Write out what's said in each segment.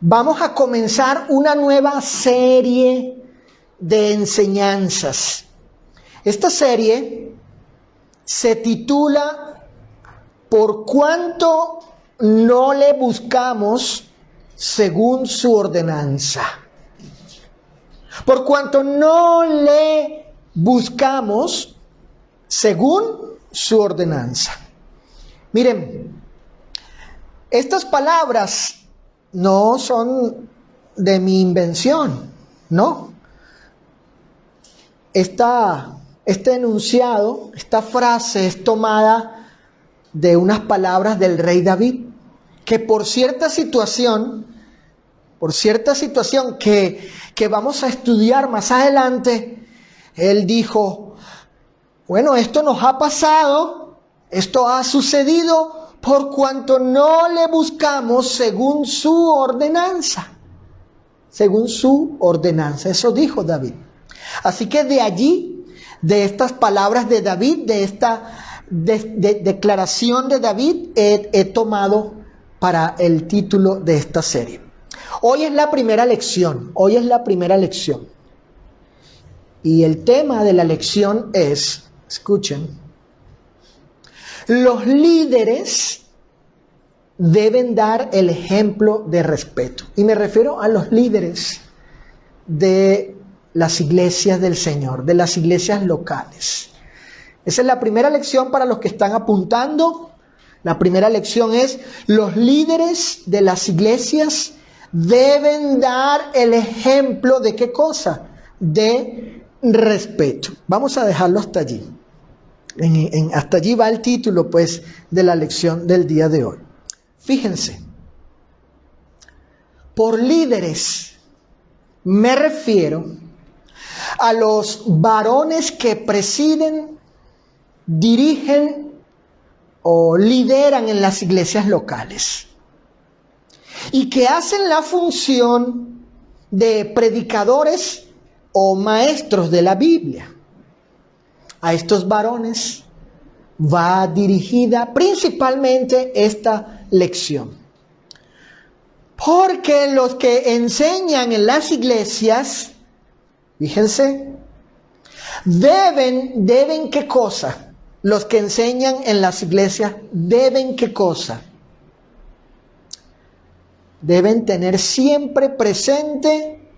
Vamos a comenzar una nueva serie de enseñanzas. Esta serie se titula ¿Por cuánto no le buscamos según su ordenanza? Por cuanto no le buscamos según su ordenanza. Miren, estas palabras no son de mi invención, ¿no? Este enunciado, esta frase es tomada de unas palabras del rey David, que por cierta situación que vamos a estudiar más adelante, él dijo, bueno, esto nos ha pasado, esto ha sucedido por cuanto no le buscamos según su ordenanza. Según su ordenanza, eso dijo David. Así que de allí, de estas palabras de David, de esta declaración de David, he tomado para el título de esta serie. Hoy es la primera lección. Y el tema de la lección es, escuchen, los líderes deben dar el ejemplo de respeto. Y me refiero a los líderes de las iglesias del Señor, de las iglesias locales. Esa es la primera lección para los que están apuntando. La primera lección es, los líderes de las iglesias deben dar el ejemplo de ¿qué cosa? De respeto. Vamos a dejarlo hasta allí. Hasta allí va el título, pues, de la lección del día de hoy. Fíjense, por líderes me refiero a los varones que presiden, dirigen o lideran en las iglesias locales y que hacen la función de predicadores o maestros de la Biblia. A estos varones va dirigida principalmente esta lección. Porque los que enseñan en las iglesias, fíjense, deben ¿qué cosa? Los que enseñan en las iglesias deben ¿qué cosa? Deben tener siempre presente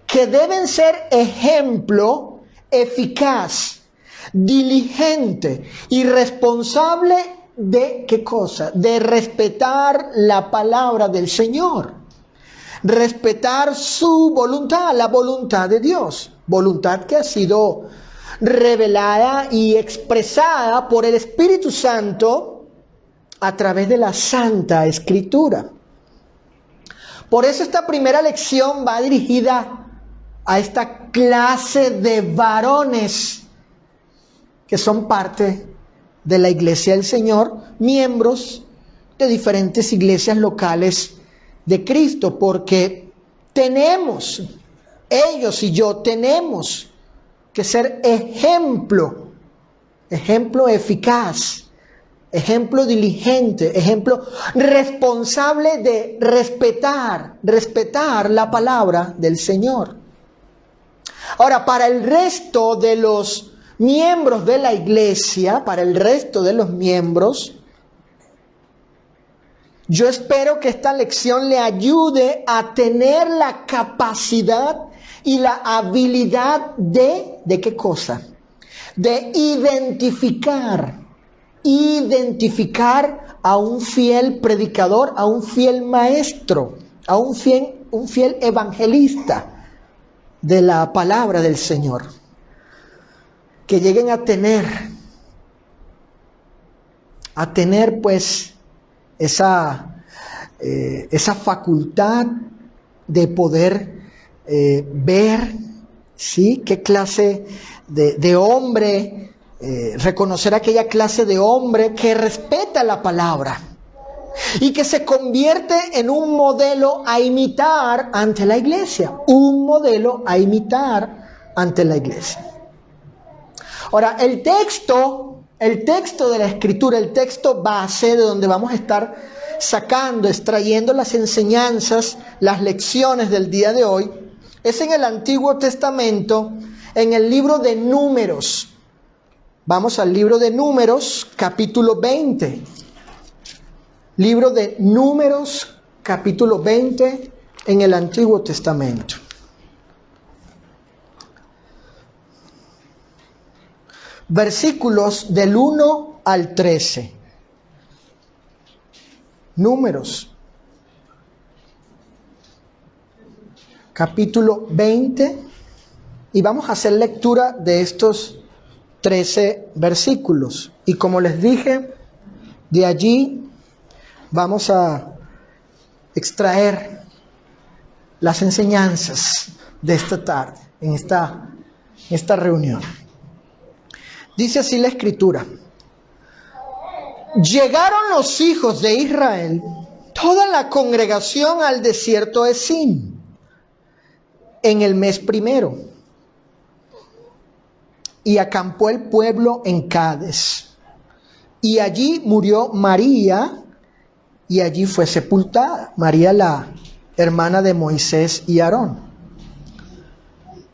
que deben ser ejemplo eficaz, diligente y responsable de ¿qué cosa? De respetar la palabra del Señor, respetar su voluntad, la voluntad de Dios, voluntad que ha sido revelada y expresada por el Espíritu Santo a través de la Santa Escritura. Por eso esta primera lección va dirigida a esta clase de varones que son parte de la iglesia del Señor, miembros de diferentes iglesias locales de Cristo, porque ellos y yo tenemos que ser ejemplo eficaz, ejemplo diligente, ejemplo responsable de respetar la palabra del Señor. Ahora, para el resto de los miembros de la iglesia, yo espero que esta lección le ayude a tener la capacidad y la habilidad ¿de qué cosa? De identificar a un fiel predicador, a un fiel maestro, a un fiel evangelista de la palabra del Señor. Que lleguen a tener pues esa facultad de poder ver, ¿sí? Qué clase de hombre, reconocer aquella clase de hombre que respeta la palabra y que se convierte en un modelo a imitar ante la iglesia, Ahora, el texto de la Escritura, el texto base de donde vamos a estar extrayendo las enseñanzas, las lecciones del día de hoy, es en el Antiguo Testamento, en el libro de Números. Vamos al libro de Números, capítulo 20. Libro de Números, capítulo 20, en el Antiguo Testamento. Versículos del 1 al 13. Números, capítulo 20, y vamos a hacer lectura de estos 13 versículos. Y como les dije, de allí vamos a extraer las enseñanzas de esta tarde, en esta reunión. Dice así la Escritura: llegaron los hijos de Israel, toda la congregación, al desierto de Sin, en el mes primero, y acampó el pueblo en Cades. Y allí murió María, y allí fue sepultada. María, la hermana de Moisés y Aarón.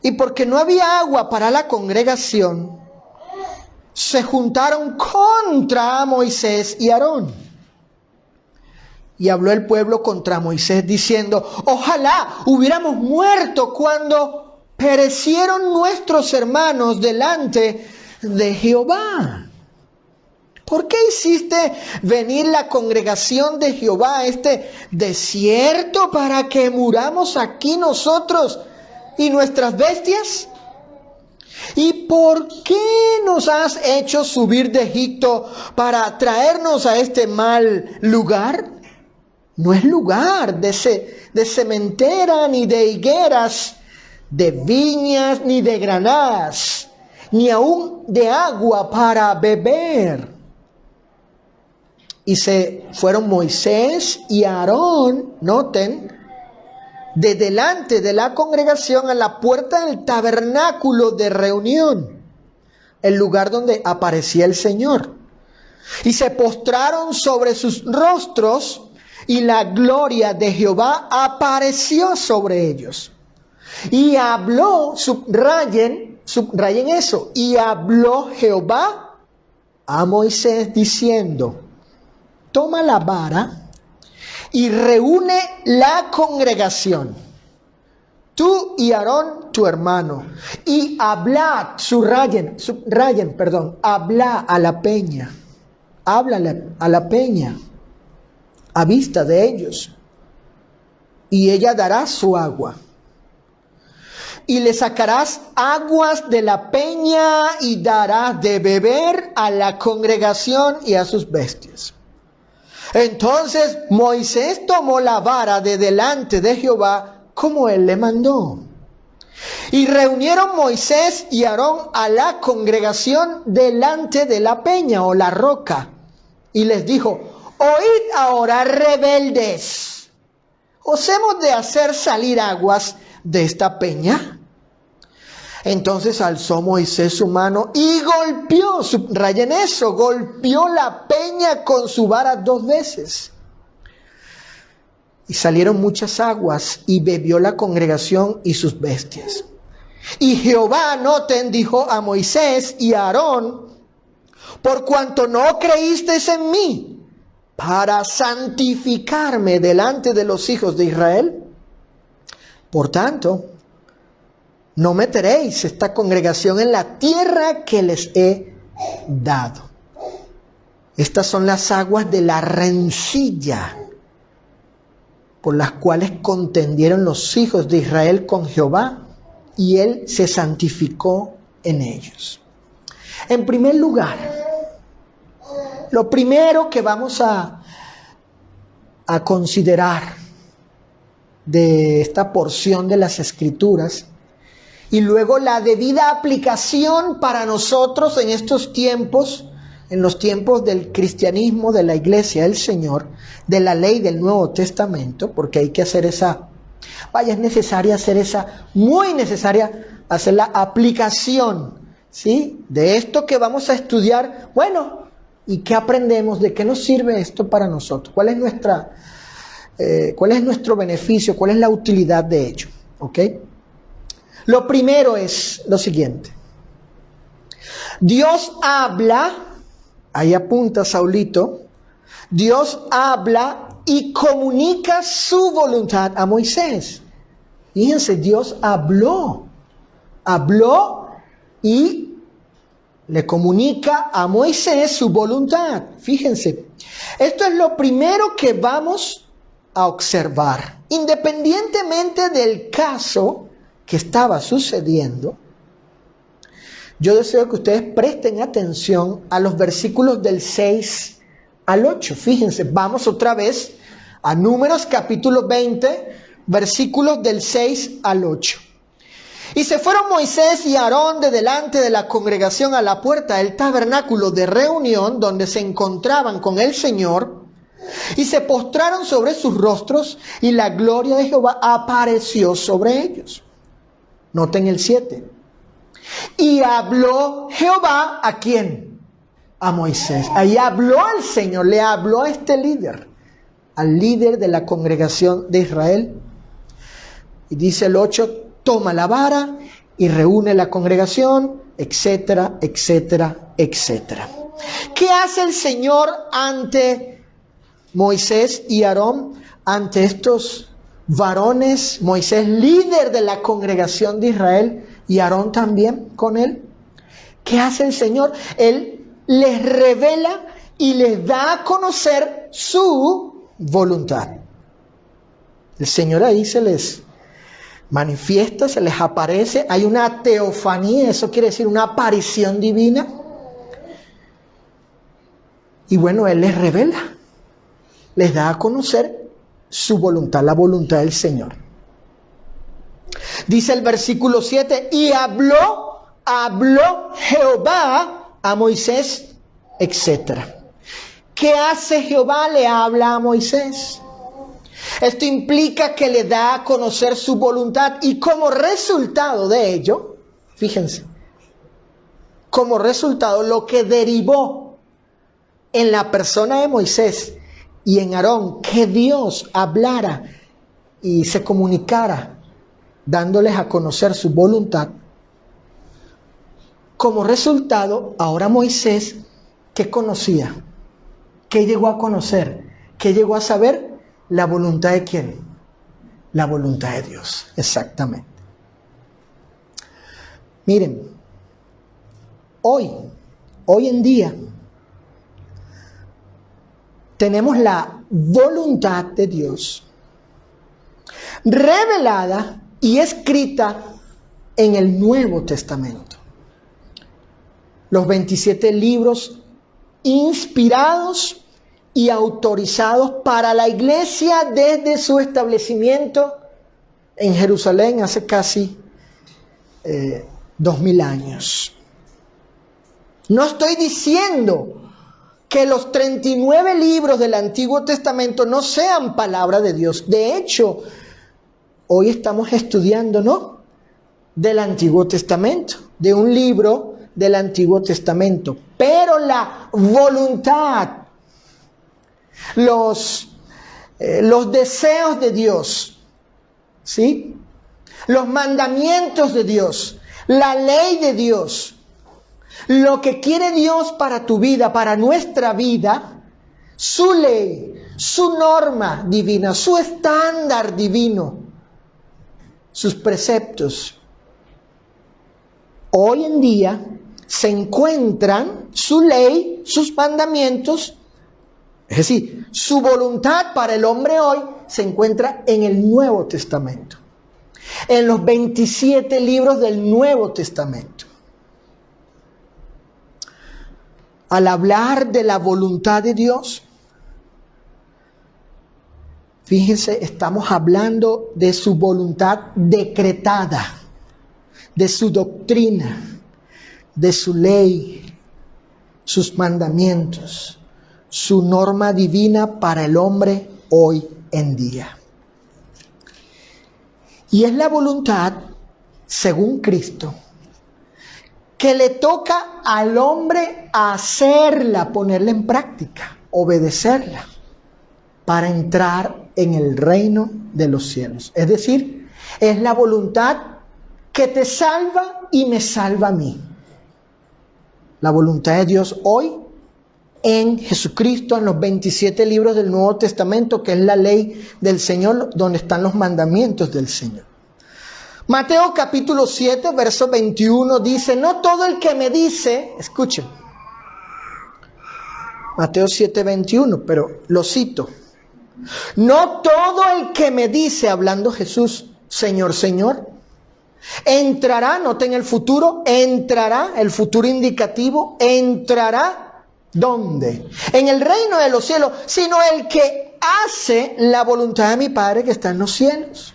Y porque no había agua para la congregación, se juntaron contra Moisés y Aarón. Y habló el pueblo contra Moisés diciendo: ojalá hubiéramos muerto cuando perecieron nuestros hermanos delante de Jehová. ¿Por qué hiciste venir la congregación de Jehová a este desierto para que muramos aquí nosotros y nuestras bestias? ¿Y por qué nos has hecho subir de Egipto para traernos a este mal lugar? No es lugar de sementera, ni de higueras, de viñas, ni de granadas, ni aún de agua para beber. Y se fueron Moisés y Aarón, noten, de delante de la congregación a la puerta del tabernáculo de reunión, el lugar donde aparecía el Señor. Y se postraron sobre sus rostros, y la gloria de Jehová apareció sobre ellos. Y habló, subrayen eso, y habló Jehová a Moisés diciendo: toma la vara y reúne la congregación, tú y Aarón tu hermano, y hablad, habla a la peña, háblale a la peña a vista de ellos, y ella dará su agua. Y le sacarás aguas de la peña y darás de beber a la congregación y a sus bestias. Entonces Moisés tomó la vara de delante de Jehová como él le mandó. Y reunieron Moisés y Aarón a la congregación delante de la peña o la roca. Y les dijo: oíd ahora, rebeldes, ¿os hemos de hacer salir aguas de esta peña? Entonces alzó Moisés su mano y golpeó, subrayen eso, golpeó la peña con su vara 2 veces. Y salieron muchas aguas, y bebió la congregación y sus bestias. Y Jehová, noten, dijo a Moisés y a Aarón: por cuanto no creísteis en mí para santificarme delante de los hijos de Israel, por tanto, no meteréis esta congregación en la tierra que les he dado. Estas son las aguas de la rencilla por las cuales contendieron los hijos de Israel con Jehová, y él se santificó en ellos. En primer lugar, lo primero que vamos a considerar de esta porción de las Escrituras, y luego la debida aplicación para nosotros en estos tiempos, en los tiempos del cristianismo, de la iglesia del Señor, de la ley del Nuevo Testamento, porque hay que hacer es necesaria hacer muy necesaria hacer la aplicación, ¿sí?, de esto que vamos a estudiar, ¿Y qué aprendemos? ¿De qué nos sirve esto para nosotros? ¿Cuál es nuestro beneficio? ¿Cuál es la utilidad de ello? ¿Ok? Lo primero es lo siguiente. Dios habla, ahí apunta Saulito, Dios habla y comunica su voluntad a Moisés. Fíjense, Dios habló y le comunica a Moisés su voluntad. Fíjense, esto es lo primero que vamos a observar. Independientemente del caso que estaba sucediendo, yo deseo que ustedes presten atención a los versículos del 6 al 8. Fíjense, vamos otra vez a Números capítulo 20, versículos del 6 al 8. Y se fueron Moisés y Aarón de delante de la congregación a la puerta del tabernáculo de reunión donde se encontraban con el Señor, y se postraron sobre sus rostros, y la gloria de Jehová apareció sobre ellos. Noten el 7. Y habló Jehová, ¿a quién? A Moisés. Ahí habló el Señor, le habló a este líder, al líder de la congregación de Israel. Y dice el 8, toma la vara y reúne la congregación, etcétera, etcétera, etcétera. ¿Qué hace el Señor ante Moisés y Aarón? Ante estos varones, Moisés líder de la congregación de Israel y Aarón también con él. ¿Qué hace el Señor? Él les revela y les da a conocer su voluntad. El Señor ahí se les manifiesta, se les aparece, hay una teofanía, eso quiere decir una aparición divina. Y bueno, Él les revela, les da a conocer su voluntad, la voluntad del Señor. Dice el versículo 7, y habló Jehová a Moisés, etc. ¿Qué hace Jehová? Le habla a Moisés. Esto implica que le da a conocer su voluntad, y como resultado de ello, fíjense, como resultado lo que derivó en la persona de Moisés y en Aarón, que Dios hablara y se comunicara dándoles a conocer su voluntad. Como resultado, ahora Moisés, ¿qué conocía? ¿Qué llegó a conocer? ¿Qué llegó a saber? ¿La voluntad de quién? La voluntad de Dios, exactamente. Miren, hoy en día, tenemos la voluntad de Dios revelada y escrita en el Nuevo Testamento. Los 27 libros inspirados y autorizados para la iglesia desde su establecimiento en Jerusalén hace casi 2000 años. No estoy diciendo que los 39 libros del Antiguo Testamento no sean palabra de Dios. De hecho, hoy estamos estudiando, ¿no?, del Antiguo Testamento, de un libro del Antiguo Testamento. Pero la voluntad, los deseos de Dios, ¿sí?, los mandamientos de Dios, la ley de Dios, lo que quiere Dios para tu vida, para nuestra vida, su ley, su norma divina, su estándar divino, sus preceptos, hoy en día se encuentran, su ley, sus mandamientos, es decir, su voluntad para el hombre hoy se encuentra en el Nuevo Testamento, en los 27 libros del Nuevo Testamento. Al hablar de la voluntad de Dios, fíjense, estamos hablando de su voluntad decretada, de su doctrina, de su ley, sus mandamientos, su norma divina para el hombre hoy en día. Y es la voluntad, según Cristo, que le toca al hombre hacerla, ponerla en práctica, obedecerla, para entrar en el reino de los cielos. Es decir, es la voluntad que te salva y me salva a mí. La voluntad de Dios hoy en Jesucristo, en los 27 libros del Nuevo Testamento, que es la ley del Señor, donde están los mandamientos del Señor. Mateo capítulo 7, verso 21 dice, no todo el que me dice, escuchen, Mateo 7, 21, pero lo cito, no todo el que me dice, hablando Jesús, Señor, Señor, entrará, noten el futuro, entrará, el futuro indicativo, entrará, ¿dónde? En el reino de los cielos, sino el que hace la voluntad de mi Padre que está en los cielos.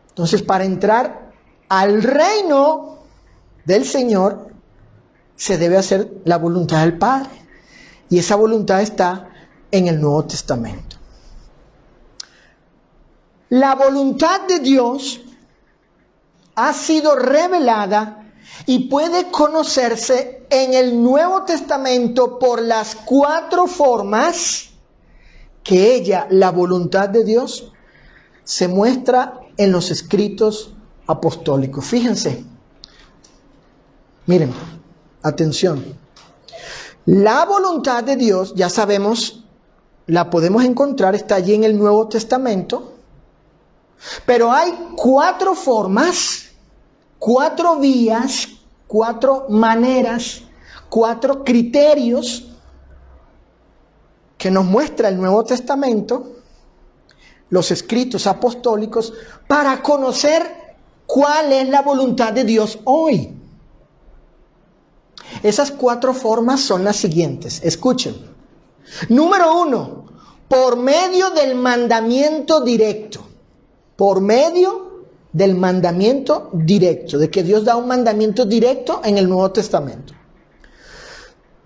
Entonces, para entrar al reino del Señor, se debe hacer la voluntad del Padre. Y esa voluntad está en el Nuevo Testamento. La voluntad de Dios ha sido revelada y puede conocerse en el Nuevo Testamento por las 4 formas que ella, la voluntad de Dios, se muestra en los escritos apostólicos. Fíjense, miren, atención. La voluntad de Dios, ya sabemos, la podemos encontrar, está allí en el Nuevo Testamento, pero hay 4 formas, 4 vías, 4 maneras, 4 criterios que nos muestra el Nuevo Testamento, los escritos apostólicos, para conocer cuál es la voluntad de Dios hoy. Esas 4 formas son las siguientes. Escuchen. Número 1, por medio del mandamiento directo. Por medio del mandamiento directo, de que Dios da un mandamiento directo en el Nuevo Testamento.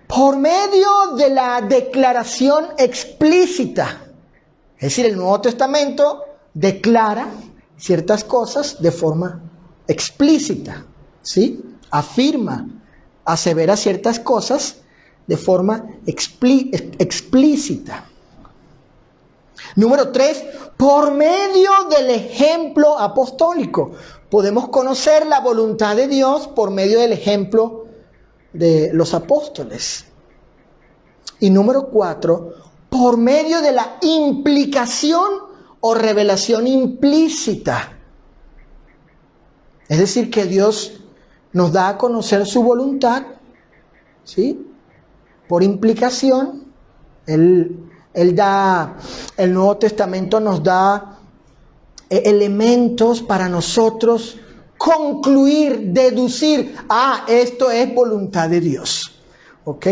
Por medio de la declaración explícita. Es decir, el Nuevo Testamento declara ciertas cosas de forma explícita, ¿sí? Afirma, asevera ciertas cosas de forma explícita. Número 3, por medio del ejemplo apostólico. Podemos conocer la voluntad de Dios por medio del ejemplo de los apóstoles. Y número 4, por medio de la implicación o revelación implícita. Es decir, que Dios nos da a conocer su voluntad, ¿sí? Por implicación, el Nuevo Testamento nos da elementos para nosotros concluir, deducir, esto es voluntad de Dios. ¿Ok?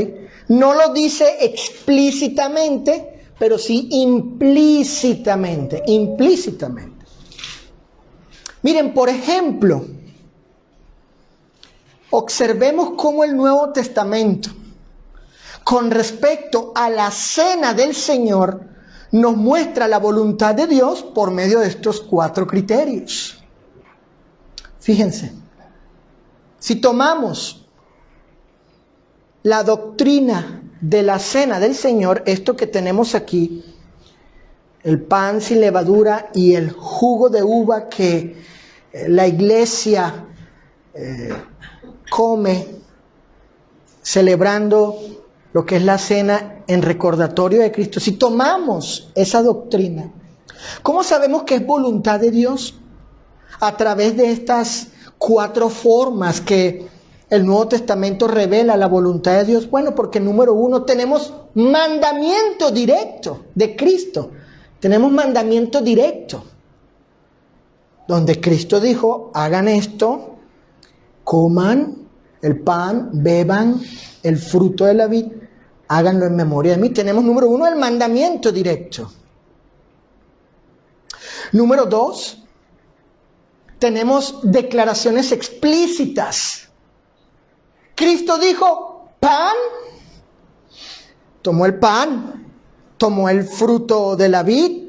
No lo dice explícitamente, pero sí implícitamente. Miren, por ejemplo, observemos cómo el Nuevo Testamento, con respecto a la cena del Señor, nos muestra la voluntad de Dios por medio de estos 4 criterios. Fíjense, si tomamos la doctrina de la cena del Señor, esto que tenemos aquí, el pan sin levadura y el jugo de uva que la iglesia come celebrando lo que es la cena en recordatorio de Cristo. Si tomamos esa doctrina, ¿cómo sabemos que es voluntad de Dios? A través de estas 4 formas que el Nuevo Testamento revela la voluntad de Dios. Bueno, porque número 1, tenemos mandamiento directo de Cristo. Tenemos mandamiento directo, donde Cristo dijo, hagan esto, coman el pan, beban el fruto de la vid, háganlo en memoria de mí. Tenemos número 1, el mandamiento directo. Número 2, tenemos declaraciones explícitas. Cristo dijo, pan, tomó el pan, tomó el fruto de la vid.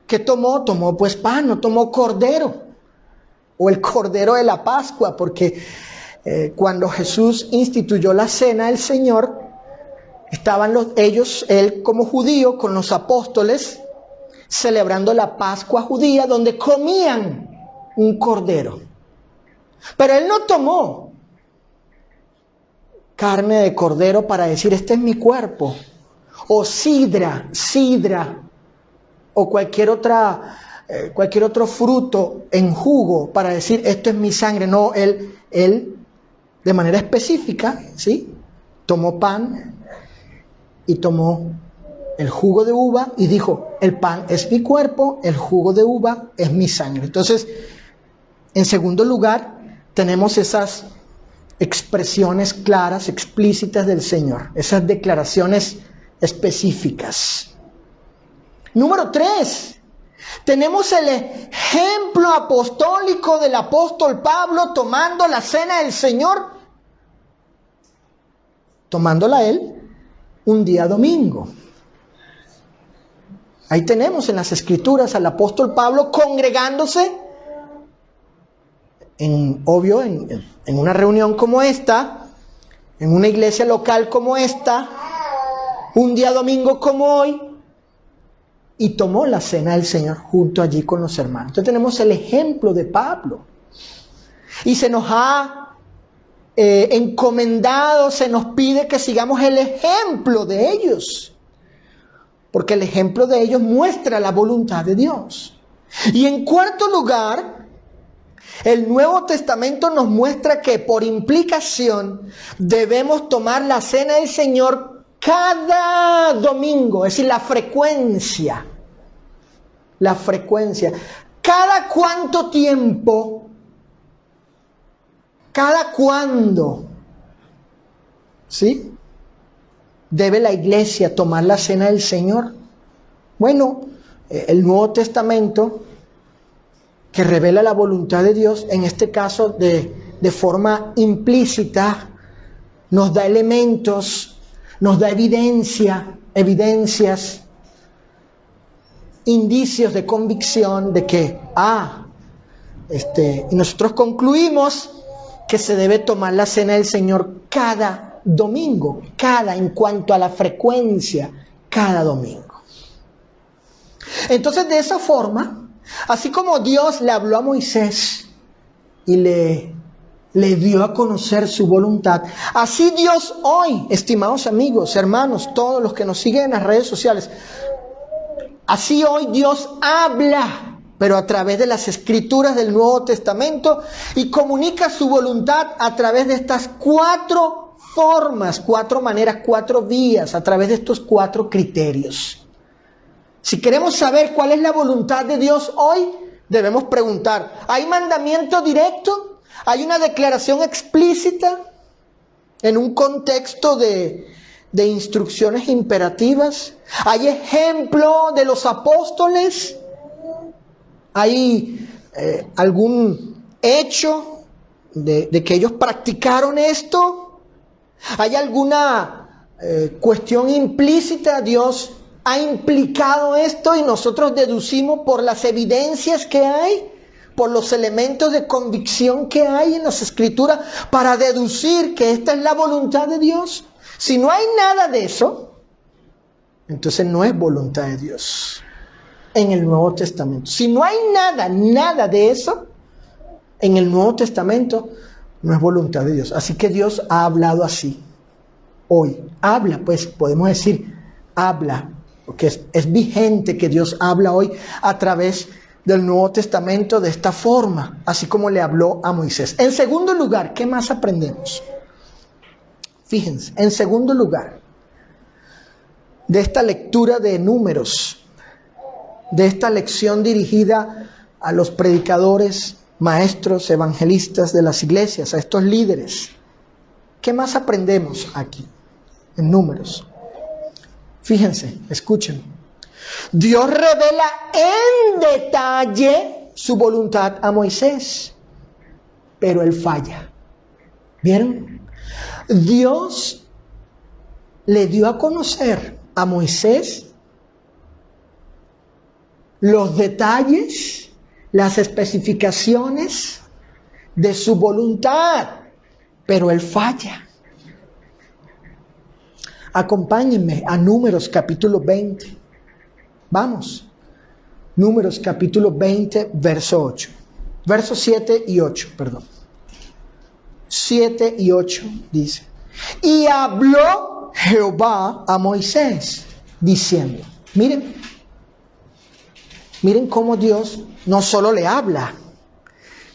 ¿Qué tomó? Tomó pues pan, no tomó cordero o el Cordero de la Pascua, porque cuando Jesús instituyó la cena del Señor, estaban él como judío con los apóstoles celebrando la Pascua judía, donde comían un cordero. Pero él no tomó carne de cordero para decir, este es mi cuerpo, o sidra, o cualquier otro fruto en jugo para decir, esto es mi sangre. No, él de manera específica, ¿sí?, tomó pan y tomó el jugo de uva y dijo, el pan es mi cuerpo, el jugo de uva es mi sangre. Entonces, en segundo lugar, tenemos esas expresiones claras, explícitas del Señor, esas declaraciones específicas. Número 3, tenemos el ejemplo apostólico del apóstol Pablo tomando la cena del Señor, tomándola él un día domingo. Ahí tenemos en las Escrituras al apóstol Pablo congregándose en una reunión como esta, en una iglesia local como esta, un día domingo como hoy, y tomó la cena del Señor junto allí con los hermanos. Entonces tenemos el ejemplo de Pablo. Y se nos ha encomendado, se nos pide que sigamos el ejemplo de ellos. Porque el ejemplo de ellos muestra la voluntad de Dios. Y en cuarto lugar, el Nuevo Testamento nos muestra que por implicación debemos tomar la cena del Señor cada domingo, es decir, la frecuencia. ¿Cada cuánto tiempo? ¿Cada cuándo? ¿Sí? ¿Debe la iglesia tomar la cena del Señor? Bueno, el Nuevo Testamento, que revela la voluntad de Dios, en este caso de forma implícita, nos da elementos, nos da evidencias, indicios de convicción de que, y nosotros concluimos que se debe tomar la cena del Señor cada domingo, en cuanto a la frecuencia, cada domingo. Entonces, de esa forma, así como Dios le habló a Moisés y le dio a conocer su voluntad, así Dios hoy, estimados amigos, hermanos, todos los que nos siguen en las redes sociales, así hoy Dios habla, pero a través de las Escrituras del Nuevo Testamento, y comunica su voluntad a través de estas 4 formas, 4 maneras, 4 vías, a través de estos 4 criterios. Si queremos saber cuál es la voluntad de Dios hoy, debemos preguntar, ¿hay mandamiento directo? ¿Hay una declaración explícita en un contexto de instrucciones imperativas? ¿Hay ejemplo de los apóstoles? ¿Hay algún hecho de que ellos practicaron esto? ¿Hay alguna cuestión implícita? Dios ha implicado esto y nosotros deducimos por las evidencias que hay, por los elementos de convicción que hay en las Escrituras, para deducir que esta es la voluntad de Dios. Si no hay nada de eso, entonces no es voluntad de Dios en el Nuevo Testamento. Si no hay nada de eso en el Nuevo Testamento, no es voluntad de Dios. Así que Dios ha hablado así hoy. Habla, pues podemos decir, habla, porque es vigente que Dios habla hoy a través del Nuevo Testamento de esta forma, así como le habló a Moisés. En segundo lugar, ¿qué más aprendemos? Fíjense, en segundo lugar, de esta lectura de Números, de esta lección dirigida a los predicadores, maestros, evangelistas de las iglesias, a estos líderes, ¿qué más aprendemos aquí en Números? Fíjense, escuchen. Dios revela en detalle su voluntad a Moisés, pero él falla. ¿Vieron? Dios le dio a conocer a Moisés los detalles, las especificaciones de su voluntad, pero él falla. Acompáñenme a Números capítulo 20. Vamos. Números capítulo 20, verso 8. Versos 7 y 8, perdón. 7 y 8 dice: y habló Jehová a Moisés, diciendo, miren cómo Dios no solo le habla,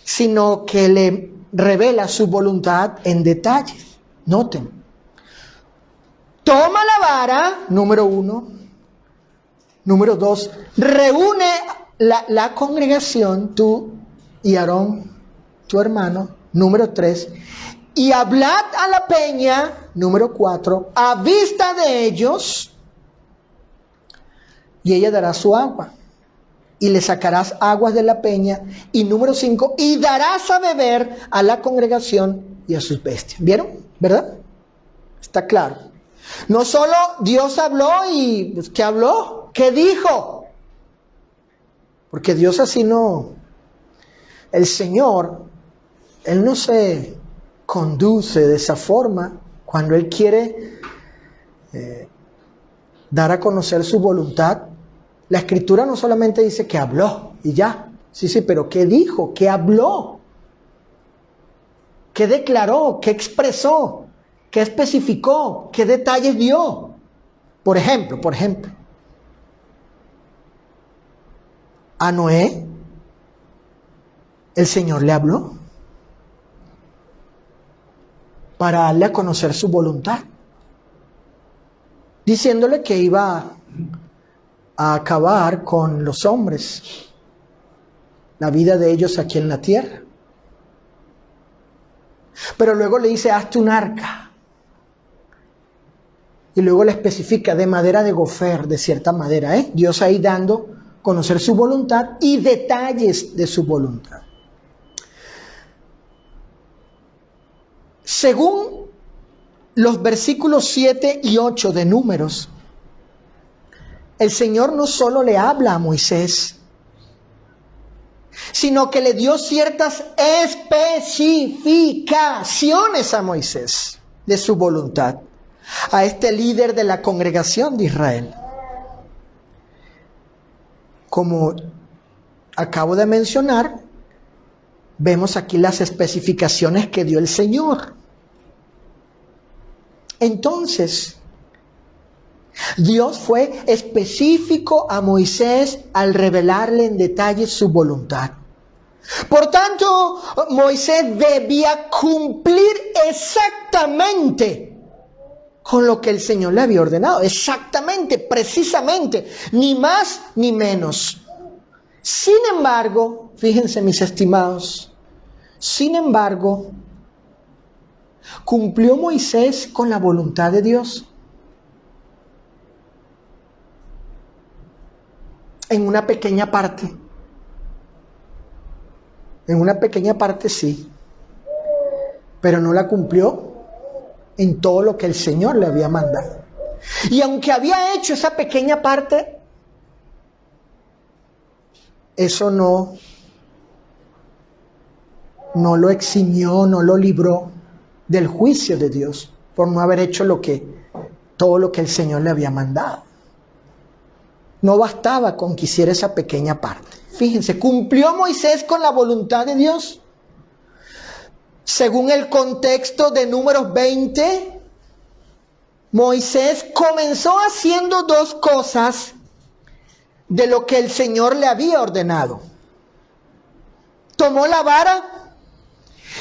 sino que le revela su voluntad en detalles. Noten. Toma la vara, número 1. Número 2, reúne la congregación, tú y Aarón, tu hermano. Número 3, y hablad a la peña, número 4, a vista de ellos, y ella dará su agua, y le sacarás aguas de la peña. Y número 5, y darás a beber a la congregación y a sus bestias. ¿Vieron? ¿Verdad? Está claro. No solo Dios habló y ¿qué habló? ¿Qué dijo? Porque Dios así no. El Señor, Él no se conduce de esa forma. Cuando Él quiere dar a conocer su voluntad, la Escritura no solamente dice que habló y ya. Sí, pero ¿qué dijo? ¿Qué habló? ¿Qué declaró? ¿Qué expresó? ¿Qué especificó? ¿Qué detalles dio? Por ejemplo, a Noé, el Señor le habló para darle a conocer su voluntad, diciéndole que iba a acabar con los hombres, la vida de ellos aquí en la tierra. Pero luego le dice, hazte un arca. Y luego le especifica de madera de gofer, de cierta madera. Dios ahí dando a conocer su voluntad y detalles de su voluntad. Según los versículos 7 y 8 de Números, el Señor no solo le habla a Moisés, sino que le dio ciertas especificaciones a Moisés de su voluntad, a este líder de la congregación de Israel. Como acabo de mencionar, vemos aquí las especificaciones que dio el Señor. Entonces, Dios fue específico a Moisés al revelarle en detalle su voluntad. Por tanto, Moisés debía cumplir exactamente con lo que el Señor le había ordenado. Exactamente, precisamente, ni más ni menos. Sin embargo, fíjense mis estimados, ¿cumplió Moisés con la voluntad de Dios? En una pequeña parte. En una pequeña parte sí. Pero no la cumplió en todo lo que el Señor le había mandado. Y aunque había hecho esa pequeña parte, eso no lo eximió, no lo libró del juicio de Dios por no haber hecho todo lo que el Señor le había mandado. No bastaba con que hiciera esa pequeña parte. Fíjense, ¿cumplió Moisés con la voluntad de Dios? Según el contexto de Números 20, Moisés comenzó haciendo dos cosas de lo que el Señor le había ordenado. Tomó la vara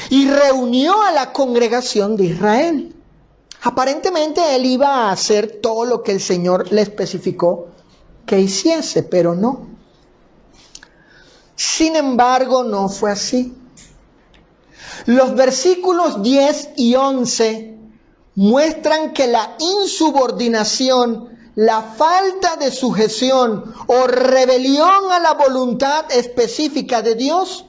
y reunió a la congregación de Israel. Aparentemente él iba a hacer todo lo que el Señor le especificó que hiciese, pero no. Sin embargo, no fue así. Los versículos 10 y 11 muestran que la insubordinación, la falta de sujeción o rebelión a la voluntad específica de Dios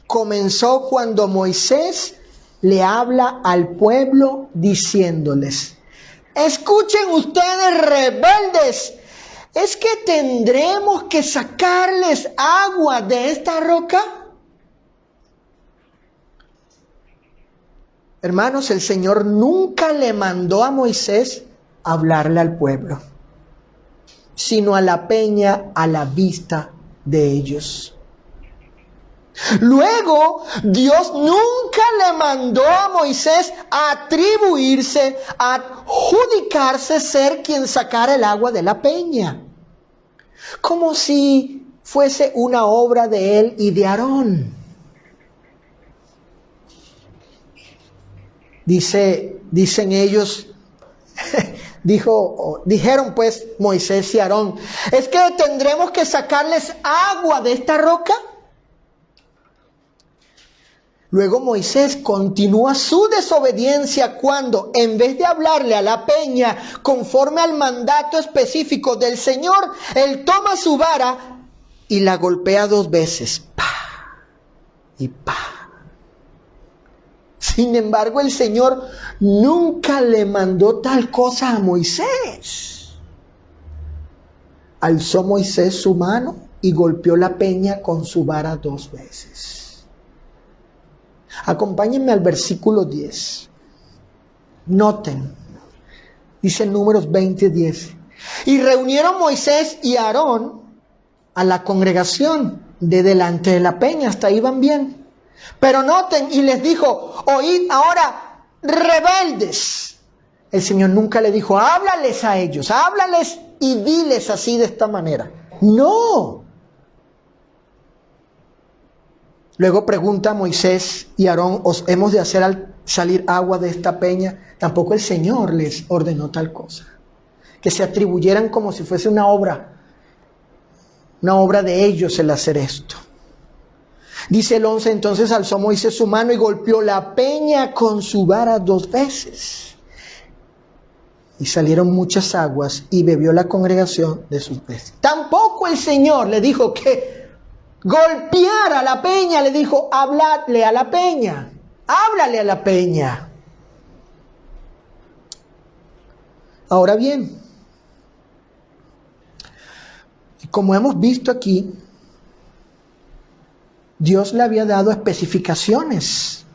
comenzó cuando Moisés le habla al pueblo diciéndoles: escuchen ustedes, rebeldes, ¿es que tendremos que sacarles agua de esta roca? Hermanos, el Señor nunca le mandó a Moisés hablarle al pueblo, sino a la peña a la vista de ellos. Luego, Dios nunca le mandó a Moisés a atribuirse, a adjudicarse ser quien sacara el agua de la peña, como si fuese una obra de él y de Aarón. Dicen ellos, dijeron pues Moisés y Aarón, ¿es que tendremos que sacarles agua de esta roca? Luego Moisés continúa su desobediencia cuando, en vez de hablarle a la peña conforme al mandato específico del Señor, él toma su vara y la golpea 2 veces. ¡Pah! Y ¡pah! Sin embargo, el Señor nunca le mandó tal cosa a Moisés. Alzó Moisés su mano y golpeó la peña con su vara 2 veces. Acompáñenme al versículo 10. Noten, dice Números 20:10. Y reunieron Moisés y Aarón a la congregación de delante de la peña. Hasta ahí van bien. Pero noten, y les dijo, oíd ahora, rebeldes. El Señor nunca le dijo, háblales a ellos, háblales y diles así de esta manera. No. Luego pregunta Moisés y Aarón, ¿os hemos de hacer salir agua de esta peña? Tampoco el Señor les ordenó tal cosa. Que se atribuyeran como si fuese una obra de ellos el hacer esto. Dice el 11, entonces alzó Moisés su mano y golpeó la peña con su vara 2 veces. Y salieron muchas aguas y bebió la congregación de sus peces. Tampoco el Señor le dijo que golpeara la peña, le dijo, habladle a la peña, háblale a la peña. Ahora bien, como hemos visto aquí, Dios le había dado especificaciones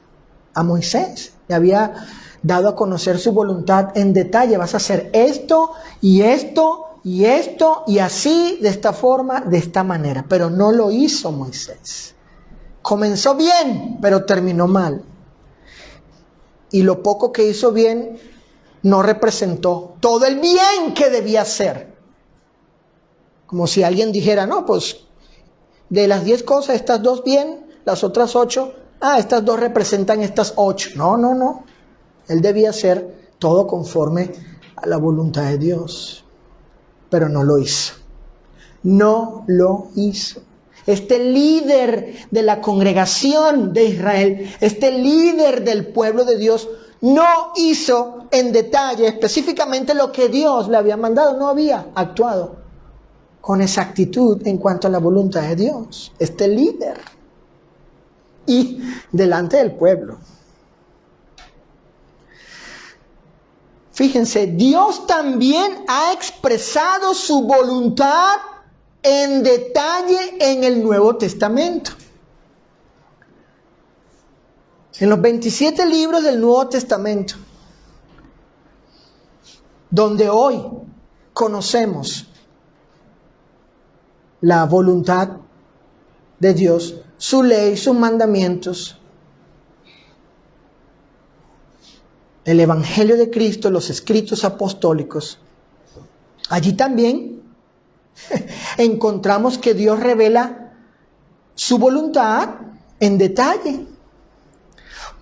a Moisés, le había dado a conocer su voluntad en detalle. Vas a hacer esto y esto y esto y así, de esta forma, de esta manera. Pero no lo hizo Moisés. Comenzó bien, pero terminó mal. Y lo poco que hizo bien no representó todo el bien que debía hacer. Como si alguien dijera, no, pues de las 10 cosas, estas 2 bien, las otras 8, estas 2 representan estas 8. No. Él debía hacer todo conforme a la voluntad de Dios. Pero no lo hizo. No lo hizo. Este líder de la congregación de Israel, este líder del pueblo de Dios, no hizo en detalle específicamente lo que Dios le había mandado. No había actuado con exactitud en cuanto a la voluntad de Dios. Este líder. Y delante del pueblo. Fíjense, Dios también ha expresado su voluntad en detalle en el Nuevo Testamento. En los 27 libros del Nuevo Testamento, donde hoy conocemos la voluntad de Dios, su ley, sus mandamientos, el Evangelio de Cristo, los escritos apostólicos, allí también encontramos que Dios revela su voluntad en detalle.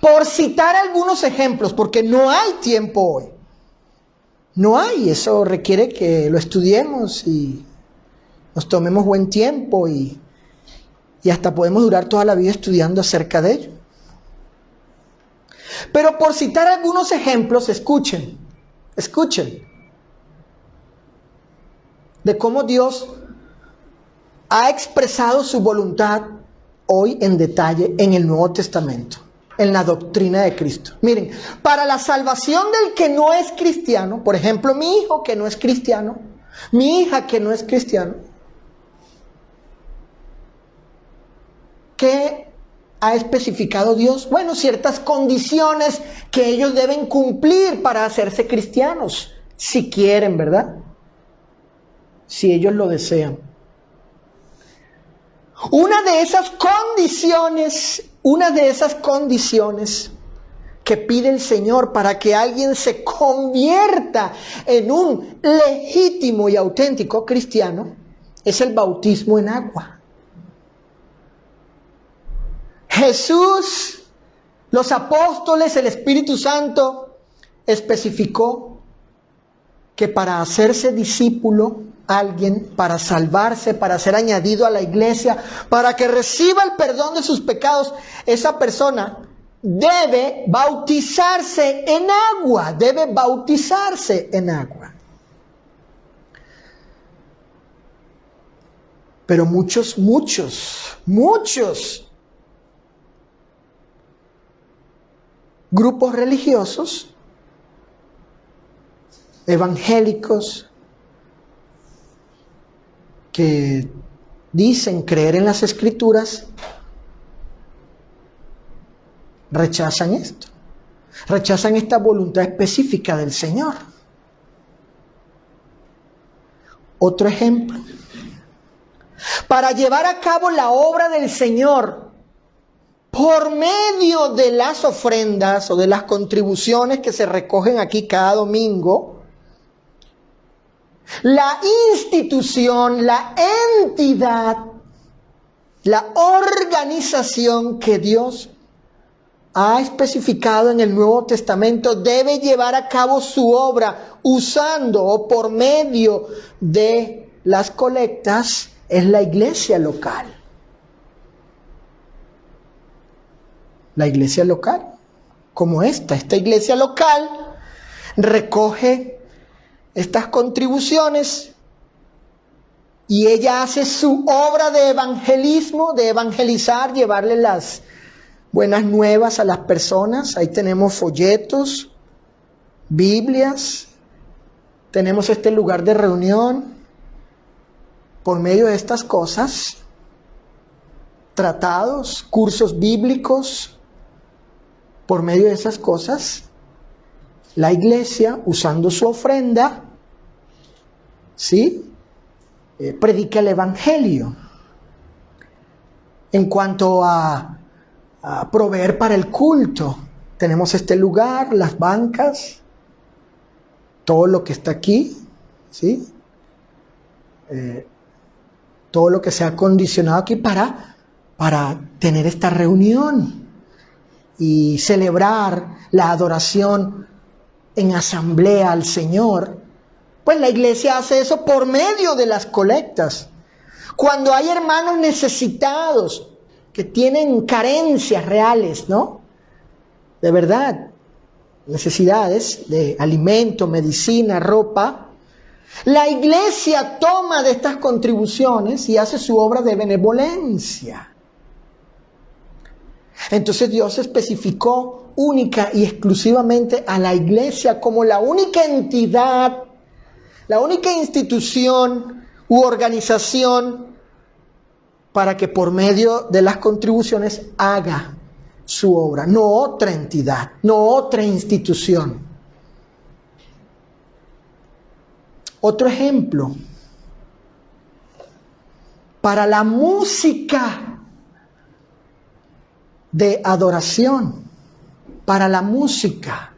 Por citar algunos ejemplos, porque no hay tiempo hoy. No hay, eso requiere que lo estudiemos y nos tomemos buen tiempo y hasta podemos durar toda la vida estudiando acerca de ello. Pero por citar algunos ejemplos, escuchen de cómo Dios ha expresado su voluntad hoy en detalle en el Nuevo Testamento, en la doctrina de Cristo. Miren, para la salvación del que no es cristiano, por ejemplo, mi hijo que no es cristiano, mi hija que no es cristiano, ¿qué ha especificado Dios? Bueno, ciertas condiciones que ellos deben cumplir para hacerse cristianos, si quieren, ¿verdad? Si ellos lo desean. Una de esas condiciones que pide el Señor para que alguien se convierta en un legítimo y auténtico cristiano es el bautismo en agua. Jesús, los apóstoles, el Espíritu Santo especificó que para hacerse discípulo, alguien, para salvarse, para ser añadido a la iglesia, para que reciba el perdón de sus pecados, esa persona debe bautizarse en agua, Pero muchos grupos religiosos, evangélicos, que dicen creer en las Escrituras, rechazan esto. Rechazan esta voluntad específica del Señor. Otro ejemplo. Para llevar a cabo la obra del Señor por medio de las ofrendas o de las contribuciones que se recogen aquí cada domingo, la institución, la entidad, la organización que Dios ha especificado en el Nuevo Testamento debe llevar a cabo su obra usando o por medio de las colectas es la iglesia local. La iglesia local, como esta iglesia local recoge estas contribuciones y ella hace su obra de evangelismo, de evangelizar, llevarle las buenas nuevas a las personas. Ahí tenemos folletos, Biblias, tenemos este lugar de reunión. Por medio de estas cosas, tratados, cursos bíblicos, por medio de esas cosas, la iglesia, usando su ofrenda, ¿sí?, predica el evangelio. En cuanto a proveer para el culto, tenemos este lugar, las bancas, todo lo que está aquí, ¿sí? Todo lo que se ha acondicionado aquí para tener esta reunión y celebrar la adoración en asamblea al Señor. Pues la iglesia hace eso por medio de las colectas. Cuando hay hermanos necesitados que tienen carencias reales, ¿no?, de verdad, necesidades de alimento, medicina, ropa, la iglesia toma de estas contribuciones y hace su obra de benevolencia. Entonces Dios especificó única y exclusivamente a la iglesia como la única entidad, la única institución u organización para que por medio de las contribuciones haga su obra, no otra entidad, no otra institución. Otro ejemplo, para la música de adoración, para la música,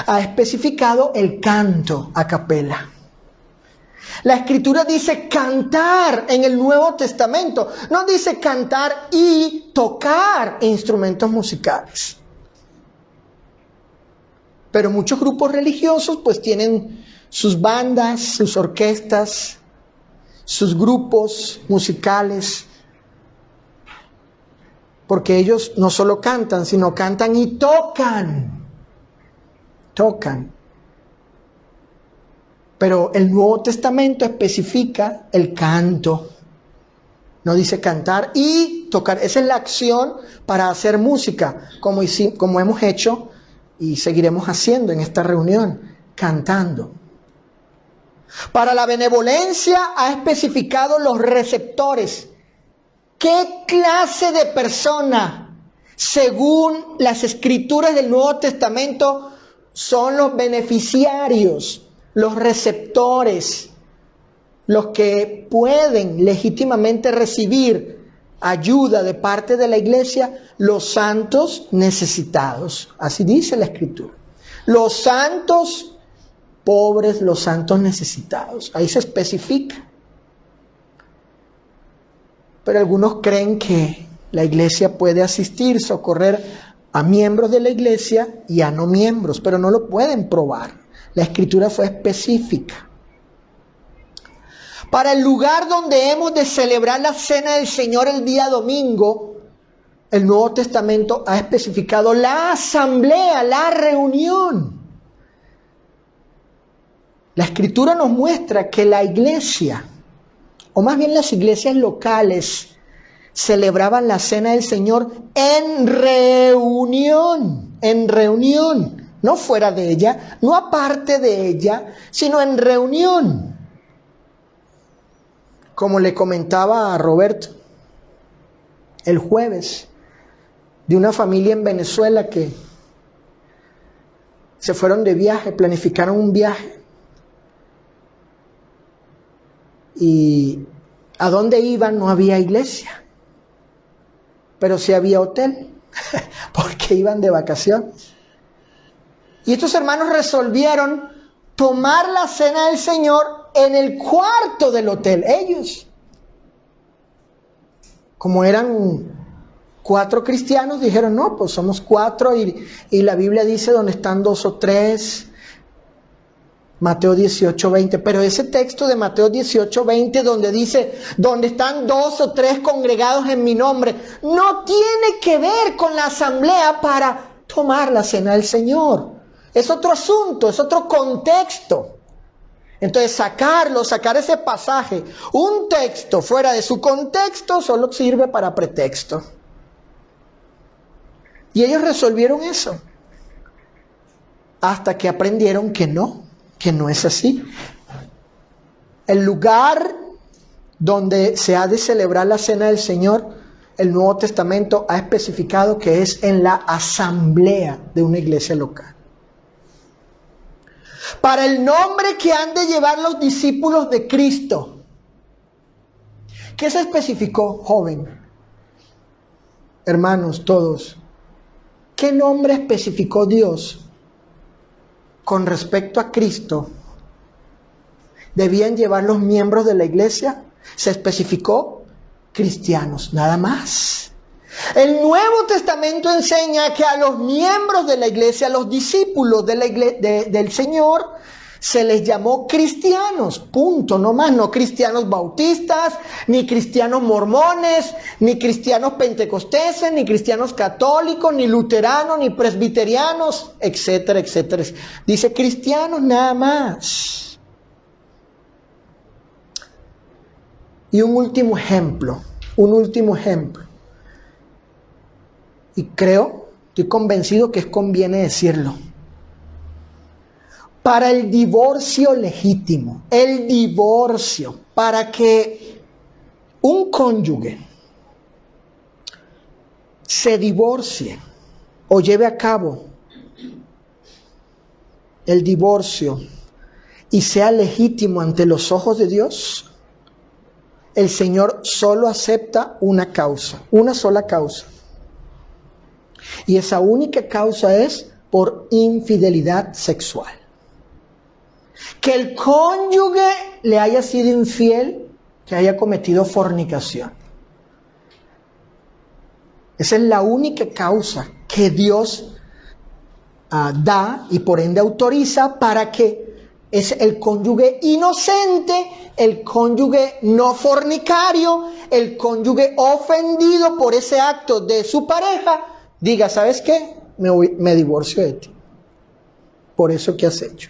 ha especificado el canto a capela. La Escritura dice cantar en el Nuevo Testamento, no dice cantar y tocar instrumentos musicales. Pero muchos grupos religiosos pues tienen sus bandas, sus orquestas, sus grupos musicales, porque ellos no solo cantan, sino cantan y tocan. Pero el Nuevo Testamento especifica el canto. No dice cantar y tocar. Esa es la acción para hacer música, como hemos hecho y seguiremos haciendo en esta reunión, cantando. Para la benevolencia ha especificado los receptores. ¿Qué clase de persona, según las escrituras del Nuevo Testamento, son los beneficiarios, los receptores, los que pueden legítimamente recibir ayuda de parte de la iglesia? Los santos necesitados. Así dice la escritura. Los santos pobres, los santos necesitados. Ahí se especifica. Pero algunos creen que la iglesia puede asistir, socorrer a miembros de la iglesia y a no miembros, pero no lo pueden probar. La escritura fue específica. Para el lugar donde hemos de celebrar la cena del Señor el día domingo, el Nuevo Testamento ha especificado la asamblea, la reunión. La escritura nos muestra que la iglesia, o más bien las iglesias locales, celebraban la cena del Señor en reunión, no fuera de ella, no aparte de ella, sino en reunión. Como le comentaba a Roberto el jueves, de una familia en Venezuela que se fueron de viaje, planificaron un viaje. Y a dónde iban no había iglesia, pero sí había hotel, porque iban de vacaciones. Y estos hermanos resolvieron tomar la cena del Señor en el cuarto del hotel. Ellos, como eran 4 cristianos, dijeron, no, pues somos 4 y la Biblia dice donde están 2 o 3, Mateo 18:20, pero ese texto de Mateo 18:20 donde dice, donde están 2 o 3 congregados en mi nombre, no tiene que ver con la asamblea para tomar la cena del Señor. Es otro asunto, es otro contexto. Entonces sacar ese pasaje, un texto fuera de su contexto, solo sirve para pretexto. Y ellos resolvieron eso, hasta que aprendieron que no es así. El lugar donde se ha de celebrar la cena del Señor, el Nuevo Testamento ha especificado que es en la asamblea de una iglesia local. Para el nombre que han de llevar los discípulos de Cristo. ¿Qué se especificó, joven? Hermanos, todos. ¿Qué nombre especificó Dios con respecto a Cristo debían llevar los miembros de la iglesia? Se especificó cristianos, nada más. El Nuevo Testamento enseña que a los miembros de la iglesia, a los discípulos de la del Señor, se les llamó cristianos, punto, no más, no cristianos bautistas, ni cristianos mormones, ni cristianos pentecosteses, ni cristianos católicos, ni luteranos, ni presbiterianos, etcétera, etcétera. Dice cristianos nada más. Y un último ejemplo. Y estoy convencido que conviene decirlo. Para el divorcio legítimo, para que un cónyuge se divorcie o lleve a cabo el divorcio y sea legítimo ante los ojos de Dios, el Señor solo acepta una causa, una sola causa. Y esa única causa es por infidelidad sexual. Que el cónyuge le haya sido infiel, que haya cometido fornicación. Esa es la única causa que Dios da y por ende autoriza para que es el cónyuge inocente, el cónyuge no fornicario, el cónyuge ofendido por ese acto de su pareja, diga, ¿sabes qué? Me divorcio de ti. Por eso que has hecho.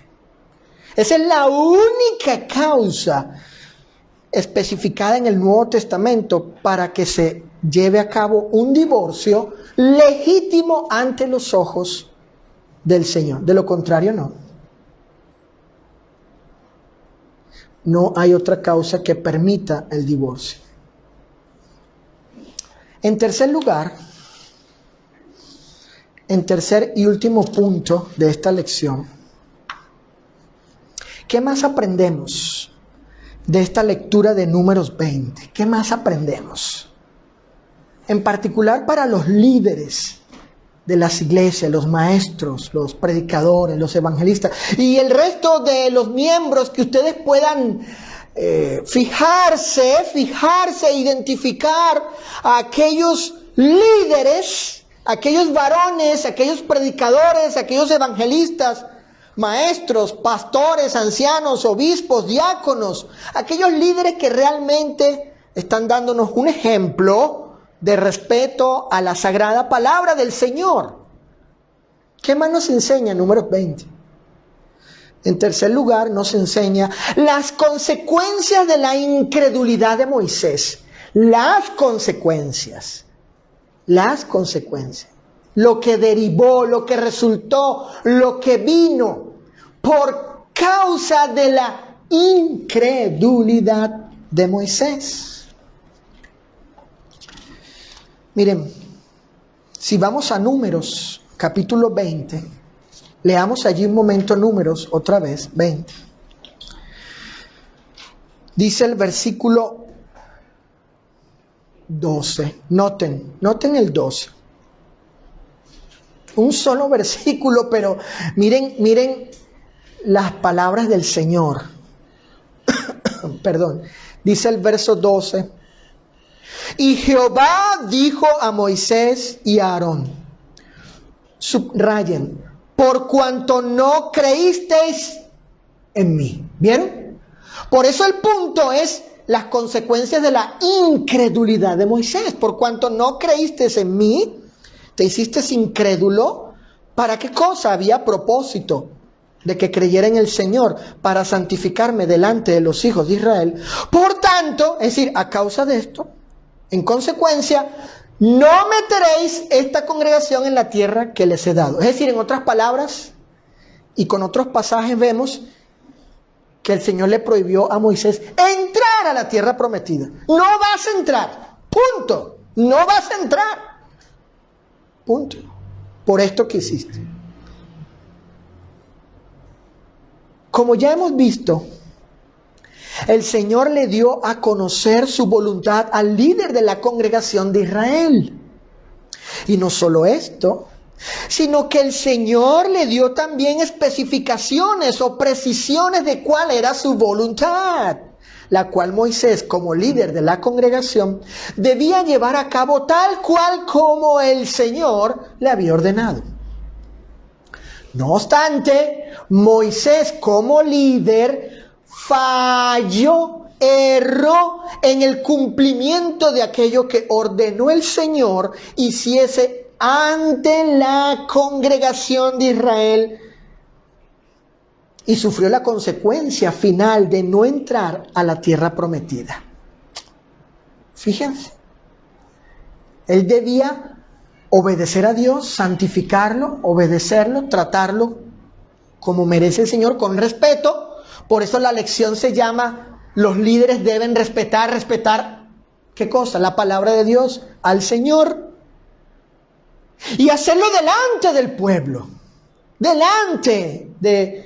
Esa es la única causa especificada en el Nuevo Testamento para que se lleve a cabo un divorcio legítimo ante los ojos del Señor. De lo contrario, no. No hay otra causa que permita el divorcio. En tercer lugar, en tercer y último punto de esta lección, ¿qué más aprendemos de esta lectura de Números 20? ¿Qué más aprendemos? En particular para los líderes de las iglesias, los maestros, los predicadores, los evangelistas y el resto de los miembros, que ustedes puedan fijarse, identificar a aquellos líderes, aquellos varones, aquellos predicadores, aquellos evangelistas, maestros, pastores, ancianos, obispos, diáconos, aquellos líderes que realmente están dándonos un ejemplo de respeto a la sagrada palabra del Señor. ¿Qué más nos enseña Números 20? En tercer lugar, nos enseña las consecuencias de la incredulidad de Moisés. Las consecuencias. Lo que derivó, lo que resultó, lo que vino por causa de la incredulidad de Moisés. Miren, si vamos a Números, capítulo 20, leamos allí un momento Números, otra vez, 20. Dice el versículo 12, noten el 12. Un solo versículo, pero miren las palabras del Señor. Perdón, dice el verso 12. Y Jehová dijo a Moisés y a Aarón, subrayen, por cuanto no creísteis en mí. ¿Vieron? Por eso el punto es las consecuencias de la incredulidad de Moisés. Por cuanto no creísteis en mí, te hiciste incrédulo. ¿Para qué cosa? Había propósito de que creyera en el Señor, para santificarme delante de los hijos de Israel. Por tanto, es decir, a causa de esto, en consecuencia, no meteréis esta congregación en la tierra que les he dado. Es decir, en otras palabras, y con otros pasajes vemos que el Señor le prohibió a Moisés entrar a la tierra prometida. No vas a entrar. Punto. No vas a entrar. Punto. Por esto que hiciste. Como ya hemos visto, el Señor le dio a conocer su voluntad al líder de la congregación de Israel. Y no solo esto, sino que el Señor le dio también especificaciones o precisiones de cuál era su voluntad, la cual Moisés, como líder de la congregación, debía llevar a cabo tal cual como el Señor le había ordenado. No obstante, Moisés, como líder, falló, erró en el cumplimiento de aquello que ordenó el Señor hiciese ante la congregación de Israel, y sufrió la consecuencia final de no entrar a la tierra prometida. Fíjense, él debía obedecer a Dios, santificarlo, obedecerlo, tratarlo como merece el Señor, con respeto. Por eso la lección se llama: los líderes deben respetar, ¿qué cosa? La palabra de Dios, al Señor. Y hacerlo delante del pueblo, delante de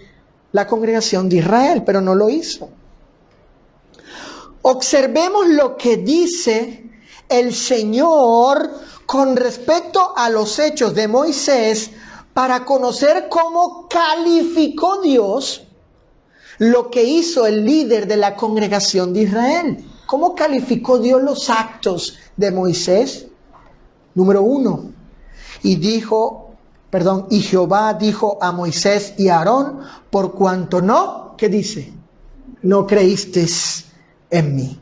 la congregación de Israel, pero no lo hizo. Observemos lo que dice el Señor con respecto a los hechos de Moisés, para conocer cómo calificó Dios lo que hizo el líder de la congregación de Israel. ¿Cómo calificó Dios los actos de Moisés? Número 1. Y Jehová dijo a Moisés y a Aarón, por cuanto no, ¿qué dice? No creísteis en mí.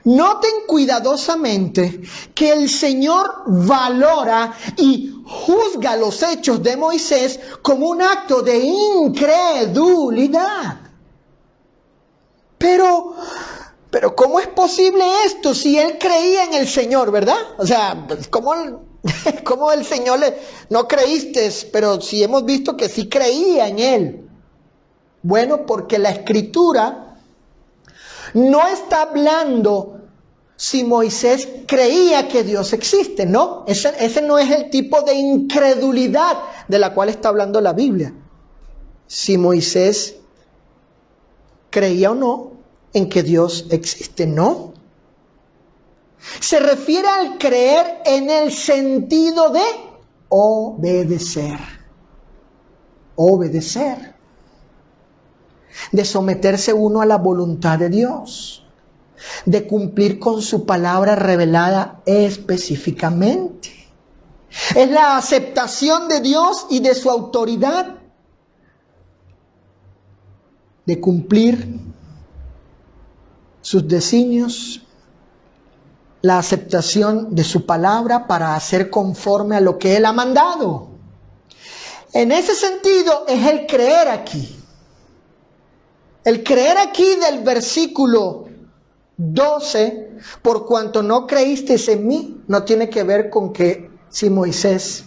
Noten cuidadosamente que el Señor valora y juzga los hechos de Moisés como un acto de incredulidad. Pero ¿cómo es posible esto si él creía en el Señor, verdad? O sea, ¿cómo el Señor no creíste? Pero si hemos visto que sí creía en él. Bueno, porque la Escritura no está hablando si Moisés creía que Dios existe. No, ese no es el tipo de incredulidad de la cual está hablando la Biblia. Si Moisés creía o no en que Dios existe, no. Se refiere al creer en el sentido de obedecer. Obedecer. De someterse uno a la voluntad de Dios. De cumplir con su palabra revelada específicamente. Es la aceptación de Dios y de su autoridad. De cumplir sus designios, la aceptación de su palabra para hacer conforme a lo que Él ha mandado. En ese sentido es el creer aquí. El creer aquí del versículo 12, por cuanto no creísteis en mí, no tiene que ver con que si Moisés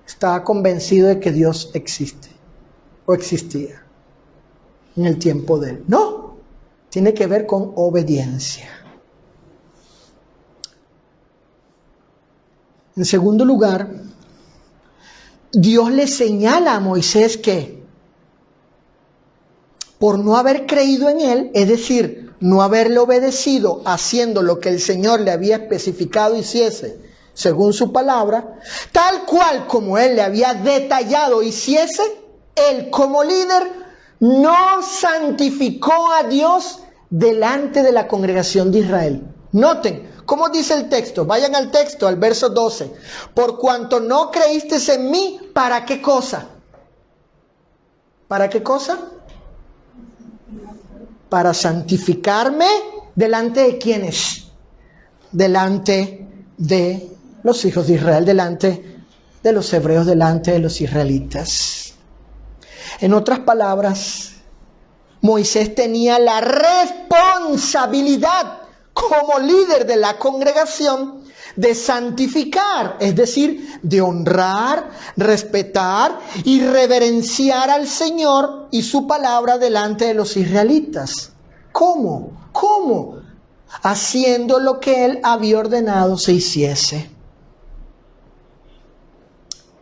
estaba convencido de que Dios existe o existía en el tiempo de él. No, tiene que ver con obediencia. En segundo lugar, Dios le señala a Moisés que por no haber creído en él, es decir, no haberle obedecido haciendo lo que el Señor le había especificado hiciese según su palabra, tal cual como él le había detallado hiciese, él como líder no santificó a Dios delante de la congregación de Israel. Noten, ¿cómo dice el texto? Vayan al texto, al verso 12. Por cuanto no creísteis en mí, ¿para qué cosa? ¿Para qué cosa? Para santificarme delante de ¿quiénes? Delante de los hijos de Israel, delante de los hebreos, delante de los israelitas. En otras palabras, Moisés tenía la responsabilidad como líder de la congregación de santificar, es decir, de honrar, respetar y reverenciar al Señor y su palabra delante de los israelitas. ¿Cómo? ¿Cómo? Haciendo lo que él había ordenado se hiciese.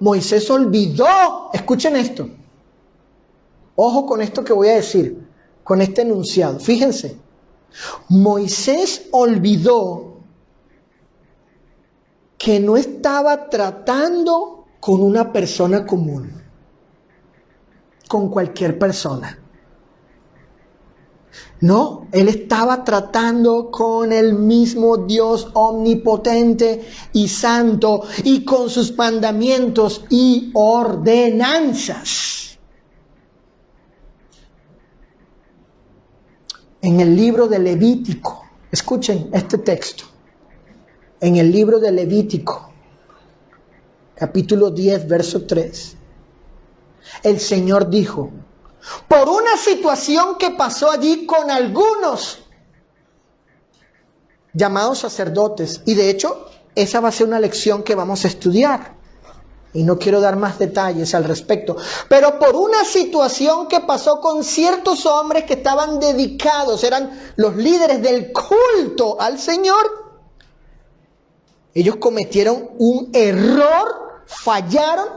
Moisés olvidó, escuchen esto, ojo con esto que voy a decir, con este enunciado, fíjense, Moisés olvidó que no estaba tratando con una persona común, con cualquier persona. No, él estaba tratando con el mismo Dios omnipotente y santo y con sus mandamientos y ordenanzas. En el libro de Levítico, escuchen este texto. En el libro de Levítico, capítulo 10, verso 3, el Señor dijo, por una situación que pasó allí con algunos llamados sacerdotes, y de hecho esa va a ser una lección que vamos a estudiar, y no quiero dar más detalles al respecto, pero por una situación que pasó con ciertos hombres que estaban dedicados, eran los líderes del culto al Señor, ellos cometieron un error, fallaron,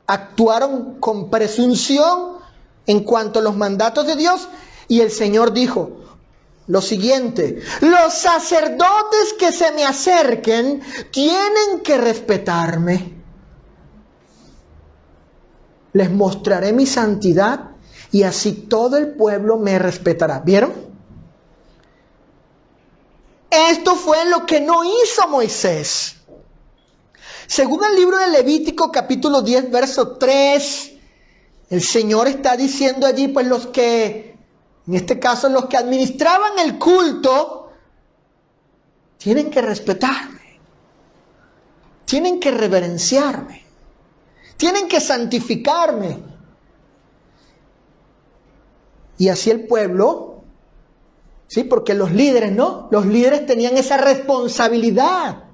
actuaron con presunción en cuanto a los mandatos de Dios, y el Señor dijo lo siguiente: los sacerdotes que se me acerquen tienen que respetarme. Les mostraré mi santidad y así todo el pueblo me respetará. ¿Vieron? Esto fue lo que no hizo Moisés. Según el libro de Levítico, capítulo 10, verso 3, el Señor está diciendo allí, pues los que, en este caso los que administraban el culto, tienen que respetarme, tienen que reverenciarme, tienen que santificarme. Y así el pueblo, sí, porque los líderes, ¿no? Los líderes tenían esa responsabilidad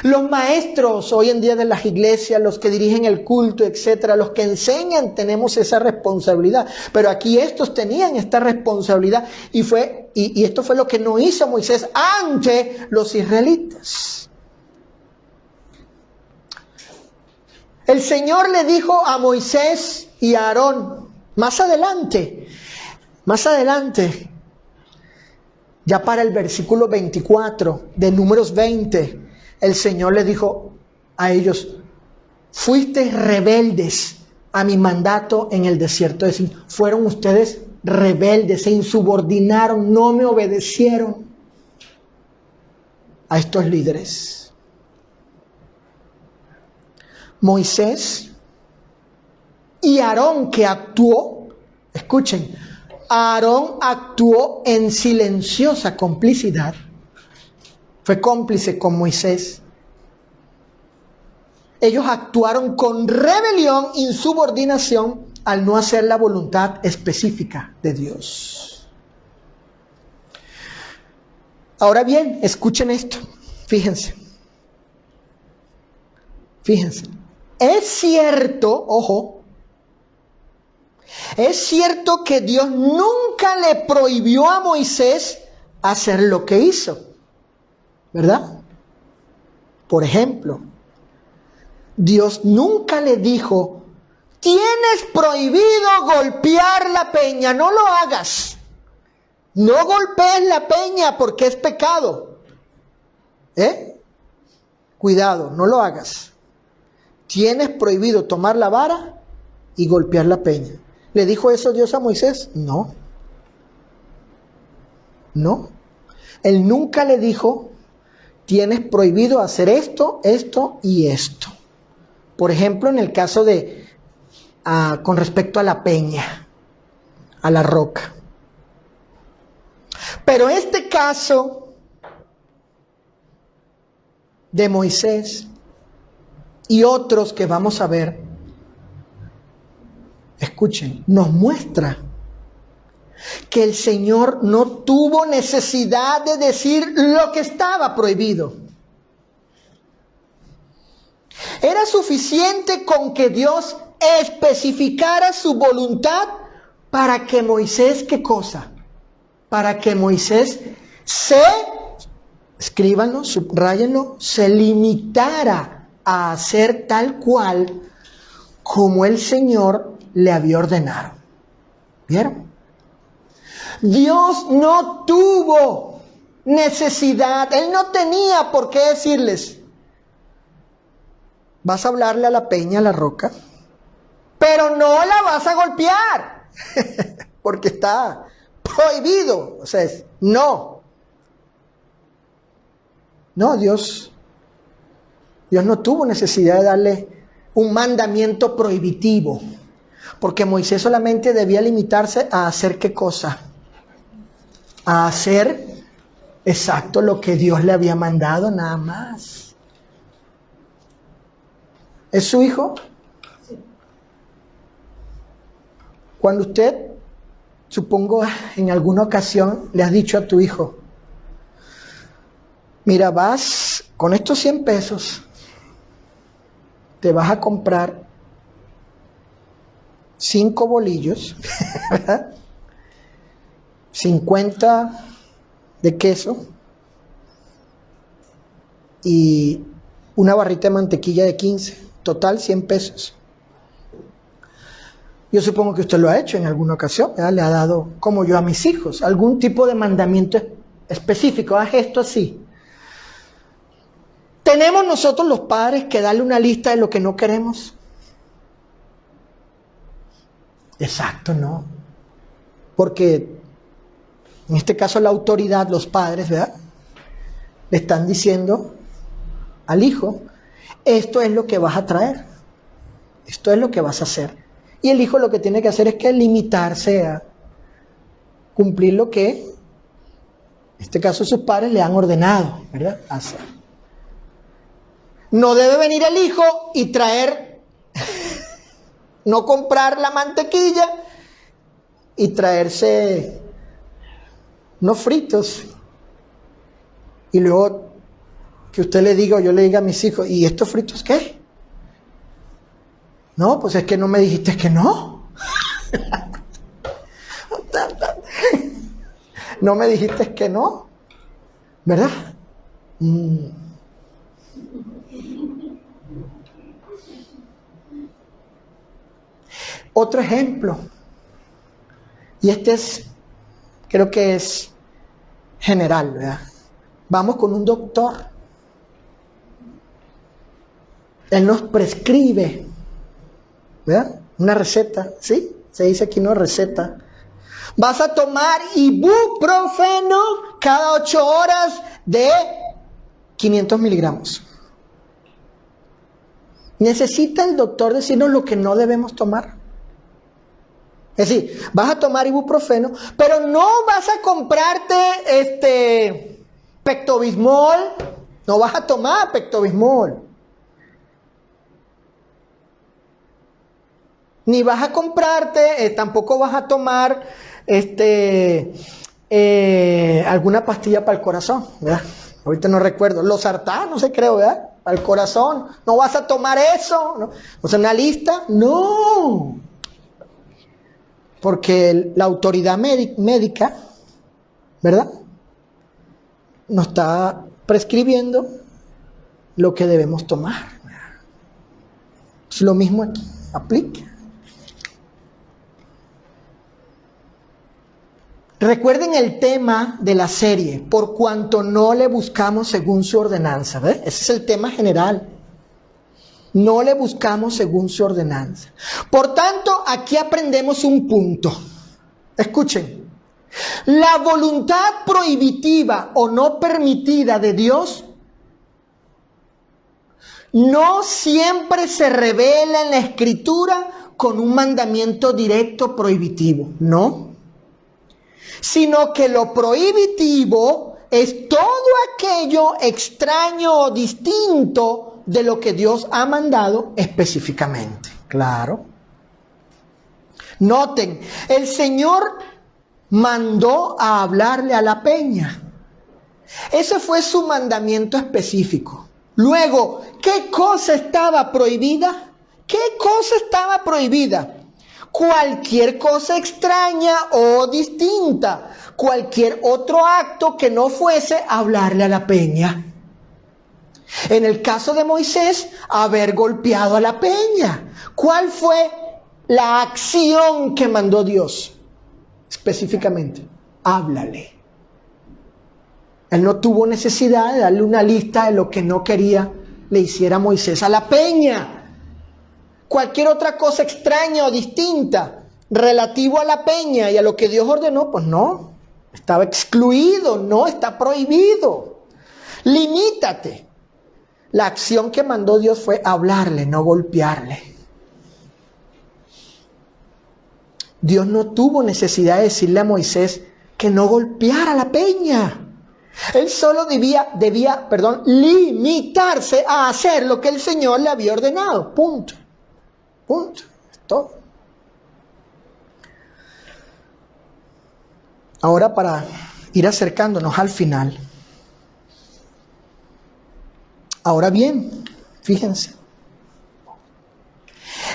Los maestros hoy en día de las iglesias, los que dirigen el culto, etcétera, los que enseñan, tenemos esa responsabilidad. Pero aquí estos tenían esta responsabilidad y esto fue lo que no hizo Moisés ante los israelitas. El Señor le dijo a Moisés y a Aarón, más adelante, ya para el versículo 24 de Números 20, el Señor le dijo a ellos, fuisteis rebeldes a mi mandato en el desierto de Sin. Fueron ustedes rebeldes, se insubordinaron, no me obedecieron a estos líderes. Moisés y Aarón, que actuó, escuchen, Aarón actuó en silenciosa complicidad. Fue cómplice con Moisés. Ellos actuaron con rebelión, insubordinación, al no hacer la voluntad específica de Dios. Ahora bien, escuchen esto. Fíjense. Es cierto, ojo, es cierto que Dios nunca le prohibió a Moisés hacer lo que hizo, ¿verdad? Por ejemplo, Dios nunca le dijo, tienes prohibido golpear la peña, no lo hagas. No golpees la peña porque es pecado. Cuidado, no lo hagas. Tienes prohibido tomar la vara y golpear la peña. ¿Le dijo eso Dios a Moisés? No. Él nunca le dijo, tienes prohibido hacer esto, esto y esto. Por ejemplo, en el caso de, con respecto a la peña, a la roca. Pero este caso de Moisés y otros que vamos a ver, escuchen, nos muestra que el Señor no tuvo necesidad de decir lo que estaba prohibido. Era suficiente con que Dios especificara su voluntad para que Moisés, ¿qué cosa? Para que Moisés escríbanlo, subráyenlo, se limitara a hacer tal cual como el Señor le había ordenado. ¿Vieron? Dios no tuvo necesidad, Él no tenía por qué decirles, vas a hablarle a la peña, a la roca, pero no la vas a golpear, porque está prohibido. O sea, no, Dios no tuvo necesidad de darle un mandamiento prohibitivo, porque Moisés solamente debía limitarse a hacer ¿qué cosa? A hacer exacto lo que Dios le había mandado, nada más. ¿Es su hijo? Cuando usted, supongo, en alguna ocasión le has dicho a tu hijo, mira, vas con estos 100 pesos, te vas a comprar 5 bolillos, 50 de queso y una barrita de mantequilla de 15, total 100 pesos. Yo supongo que usted lo ha hecho en alguna ocasión, ¿verdad? Le ha dado, como yo a mis hijos, algún tipo de mandamiento específico, haz esto así. ¿Tenemos nosotros los padres que darle una lista de lo que no queremos? Exacto, no. Porque en este caso la autoridad, los padres, ¿verdad? Le están diciendo al hijo, esto es lo que vas a traer, esto es lo que vas a hacer. Y el hijo lo que tiene que hacer es que limitarse a cumplir lo que, en este caso, sus padres le han ordenado, ¿verdad? Hacer. No debe venir el hijo y traer, no comprar la mantequilla y traerse unos fritos y luego que usted le diga o yo le diga a mis hijos, ¿y estos fritos qué? No, pues es que no me dijiste que no. No me dijiste que no, ¿verdad? Otro ejemplo, y creo que es general, ¿verdad? Vamos con un doctor. Él nos prescribe, ¿verdad? Una receta, ¿sí? Se dice aquí una receta. Vas a tomar ibuprofeno cada 8 horas de 500 miligramos. ¿Necesita el doctor decirnos lo que no debemos tomar? Es decir, vas a tomar ibuprofeno, pero no vas a comprarte Pectobismol, no vas a tomar Pectobismol. Ni vas a comprarte, tampoco vas a tomar alguna pastilla para el corazón, ¿verdad? Ahorita no recuerdo, losartán, no sé, creo, ¿verdad? Para el corazón, no vas a tomar eso, ¿no? O sea, una lista, no. Porque la autoridad médica, ¿verdad?, nos está prescribiendo lo que debemos tomar. Es lo mismo aquí, aplica. Recuerden el tema de la serie, por cuanto no le buscamos según su ordenanza, ¿ves? Ese es el tema general. No le buscamos según su ordenanza. Por tanto, aquí aprendemos un punto. Escuchen. La voluntad prohibitiva o no permitida de Dios no siempre se revela en la Escritura con un mandamiento directo prohibitivo, no. Sino que lo prohibitivo es todo aquello extraño o distinto de lo que Dios ha mandado específicamente. Claro. Noten, el Señor mandó a hablarle a la peña. Ese fue su mandamiento específico. Luego, ¿qué cosa estaba prohibida? ¿Qué cosa estaba prohibida? Cualquier cosa extraña o distinta, cualquier otro acto que no fuese hablarle a la peña. En el caso de Moisés, haber golpeado a la peña. ¿Cuál fue la acción que mandó Dios? Específicamente, háblale. Él no tuvo necesidad de darle una lista de lo que no quería le hiciera Moisés a la peña. Cualquier otra cosa extraña o distinta relativo a la peña y a lo que Dios ordenó, pues no, estaba excluido, no, está prohibido. Limítate. La acción que mandó Dios fue hablarle, no golpearle. Dios no tuvo necesidad de decirle a Moisés que no golpeara la peña. Él solo debía limitarse a hacer lo que el Señor le había ordenado. Punto. Punto. Es todo. Ahora, para ir acercándonos al final. Ahora bien, fíjense.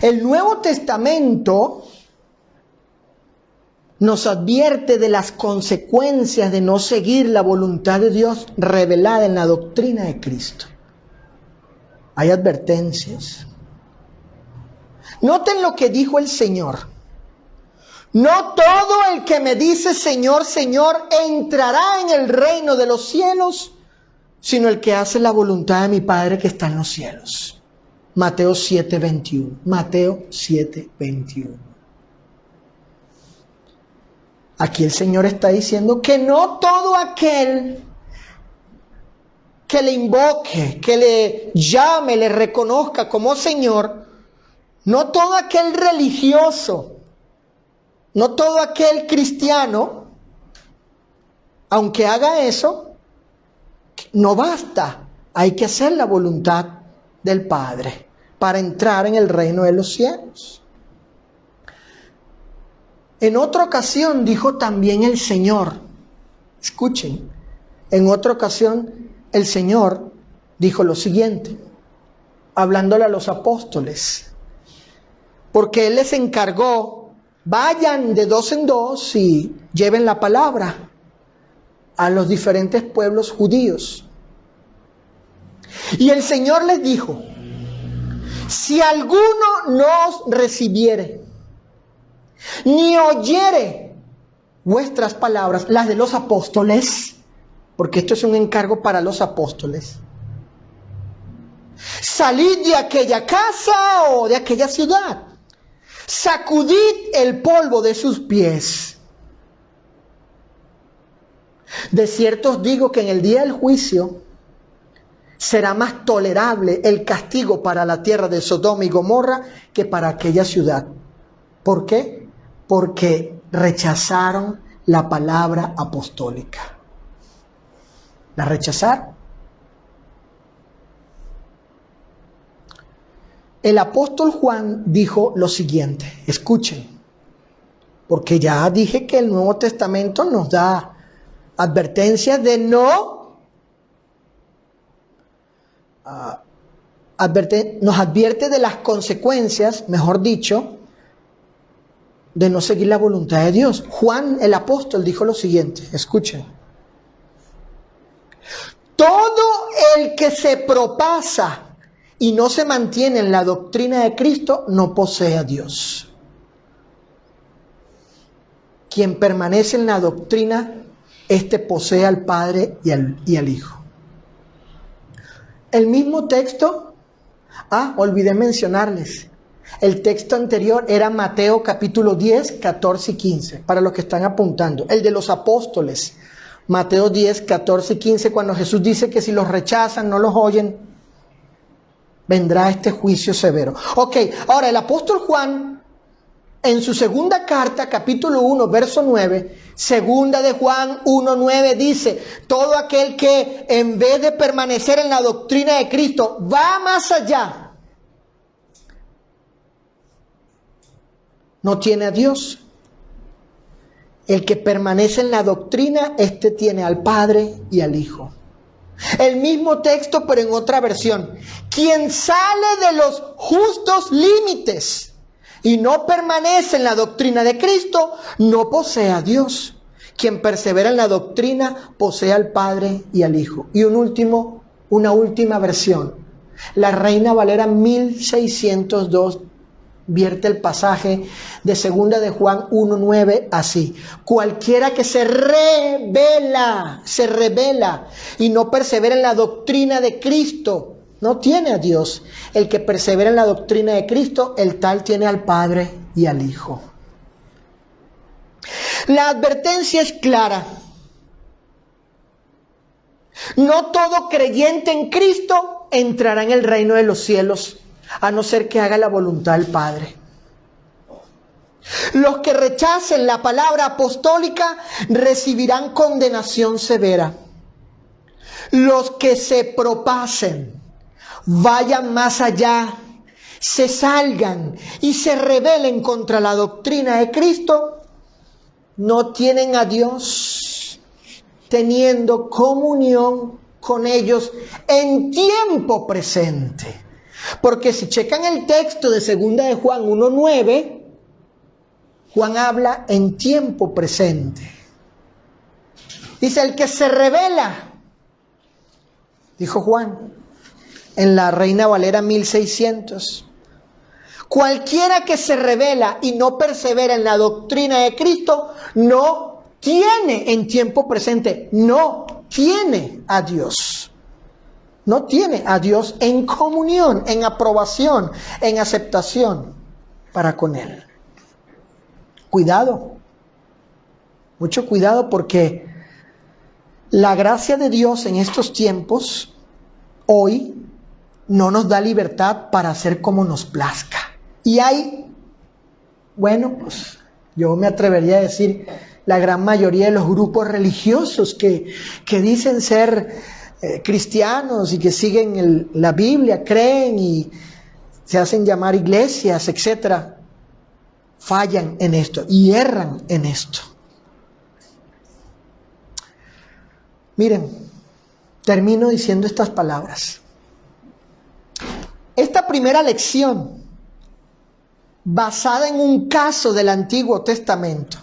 El Nuevo Testamento nos advierte de las consecuencias de no seguir la voluntad de Dios revelada en la doctrina de Cristo. Hay advertencias. Noten lo que dijo el Señor. No todo el que me dice Señor, Señor, entrará en el reino de los cielos, sino el que hace la voluntad de mi Padre que está en los cielos. Mateo 7:21. Mateo 7:21. Aquí el Señor está diciendo que no todo aquel que le invoque, que le llame, le reconozca como Señor, no todo aquel religioso, no todo aquel cristiano, aunque haga eso, no basta. Hay que hacer la voluntad del Padre para entrar en el reino de los cielos. En otra ocasión dijo también el Señor, escuchen, en otra ocasión el Señor dijo lo siguiente, hablándole a los apóstoles, porque Él les encargó, vayan de dos en dos y lleven la palabra a los diferentes pueblos judíos. Y el Señor les dijo, si alguno no os recibiere, ni oyere vuestras palabras, las de los apóstoles, porque esto es un encargo para los apóstoles, salid de aquella casa o de aquella ciudad, sacudid el polvo de sus pies. De cierto os digo que en el día del juicio será más tolerable el castigo para la tierra de Sodoma y Gomorra que para aquella ciudad. ¿Por qué? Porque rechazaron la palabra apostólica. ¿La rechazaron? El apóstol Juan dijo lo siguiente, escuchen, porque ya dije que el Nuevo Testamento nos da advertencias de nos advierte de las consecuencias, mejor dicho, de no seguir la voluntad de Dios. Juan el apóstol dijo lo siguiente, escuchen, todo el que se propasa y no se mantiene en la doctrina de Cristo, no posee a Dios. Quien permanece en la doctrina, éste posee al Padre y al Hijo. El mismo texto, olvidé mencionarles, el texto anterior era Mateo capítulo 10, 14 y 15, para los que están apuntando, el de los apóstoles, Mateo 10, 14 y 15, cuando Jesús dice que si los rechazan, no los oyen, vendrá este juicio severo. Ok, ahora el apóstol Juan, en su segunda carta, capítulo 1, verso 9, segunda de Juan 1, 9, dice, todo aquel que en vez de permanecer en la doctrina de Cristo, va más allá, no tiene a Dios. El que permanece en la doctrina, este tiene al Padre y al Hijo. El mismo texto, pero en otra versión. Quien sale de los justos límites y no permanece en la doctrina de Cristo, no posee a Dios. Quien persevera en la doctrina, posee al Padre y al Hijo. Y una última versión. La Reina Valera 1602 vierte el pasaje de segunda de Juan 1:9 así: cualquiera que se revela y no persevera en la doctrina de Cristo, no tiene a Dios. El que persevera en la doctrina de Cristo, el tal tiene al Padre y al Hijo. La advertencia es clara. No todo creyente en Cristo entrará en el reino de los cielos, a no ser que haga la voluntad del Padre. Los que rechacen la palabra apostólica recibirán condenación severa. Los que se propasen, vayan más allá, se salgan y se rebelen contra la doctrina de Cristo, no tienen a Dios teniendo comunión con ellos en tiempo presente. Porque si checan el texto de segunda de Juan 1:9, Juan habla en tiempo presente. Dice, el que se revela, dijo Juan, en la Reina Valera 1600, cualquiera que se revela y no persevera en la doctrina de Cristo, no tiene en tiempo presente, no tiene a Dios. No tiene a Dios en comunión, en aprobación, en aceptación para con Él. Cuidado, mucho cuidado, porque la gracia de Dios en estos tiempos, hoy, no nos da libertad para hacer como nos plazca. Y hay, pues yo me atrevería a decir, la gran mayoría de los grupos religiosos que dicen ser cristianos y que siguen la Biblia, creen y se hacen llamar iglesias, etcétera, fallan en esto y erran en esto. Miren, termino diciendo estas palabras. primera lección, basada en un caso del Antiguo Testamento,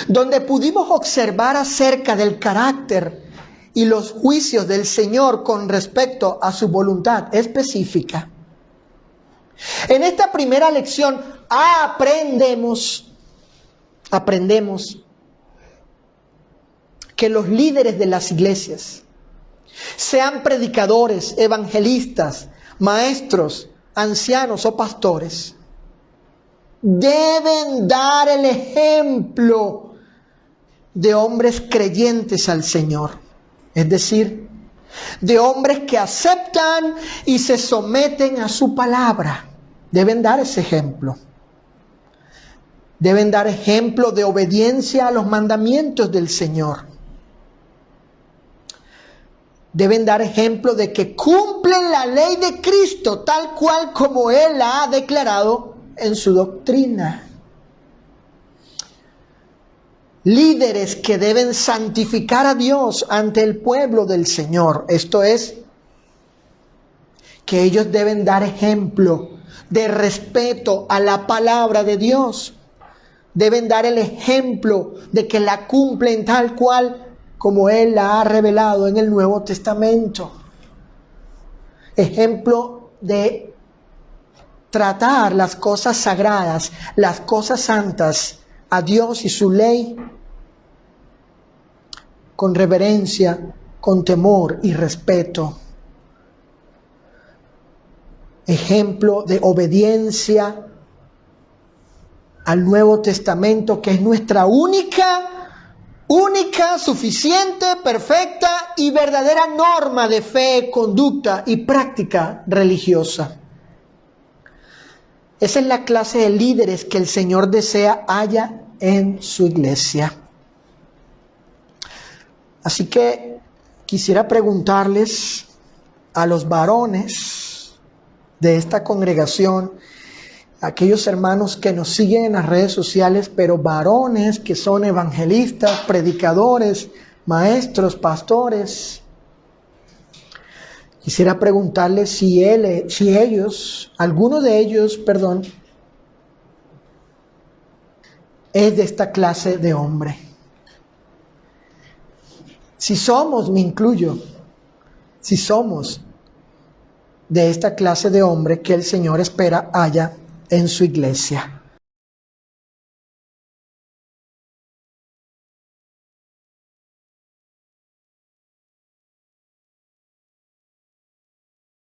donde pudimos observar acerca del carácter y los juicios del Señor con respecto a su voluntad específica. En esta primera lección aprendemos que los líderes de las iglesias, sean predicadores, evangelistas, maestros, ancianos o pastores, deben dar el ejemplo de hombres creyentes al Señor. Es decir, de hombres que aceptan y se someten a su palabra. Deben dar ese ejemplo. Deben dar ejemplo de obediencia a los mandamientos del Señor. Deben dar ejemplo de que cumplen la ley de Cristo tal cual como Él la ha declarado en su doctrina. Líderes que deben santificar a Dios ante el pueblo del Señor. Esto es, que ellos deben dar ejemplo de respeto a la palabra de Dios. Deben dar el ejemplo de que la cumplen tal cual como Él la ha revelado en el Nuevo Testamento. Ejemplo de tratar las cosas sagradas, las cosas santas, a Dios y su ley, con reverencia, con temor y respeto. Ejemplo de obediencia al Nuevo Testamento, que es nuestra única, suficiente, perfecta y verdadera norma de fe, conducta y práctica religiosa. Esa es la clase de líderes que el Señor desea haya en su iglesia. Así que quisiera preguntarles a los varones de esta congregación, aquellos hermanos que nos siguen en las redes sociales, pero varones que son evangelistas, predicadores, maestros, pastores. Quisiera preguntarles si alguno de ellos, es de esta clase de hombre. Si somos, me incluyo, si somos de esta clase de hombre que el Señor espera haya en su iglesia.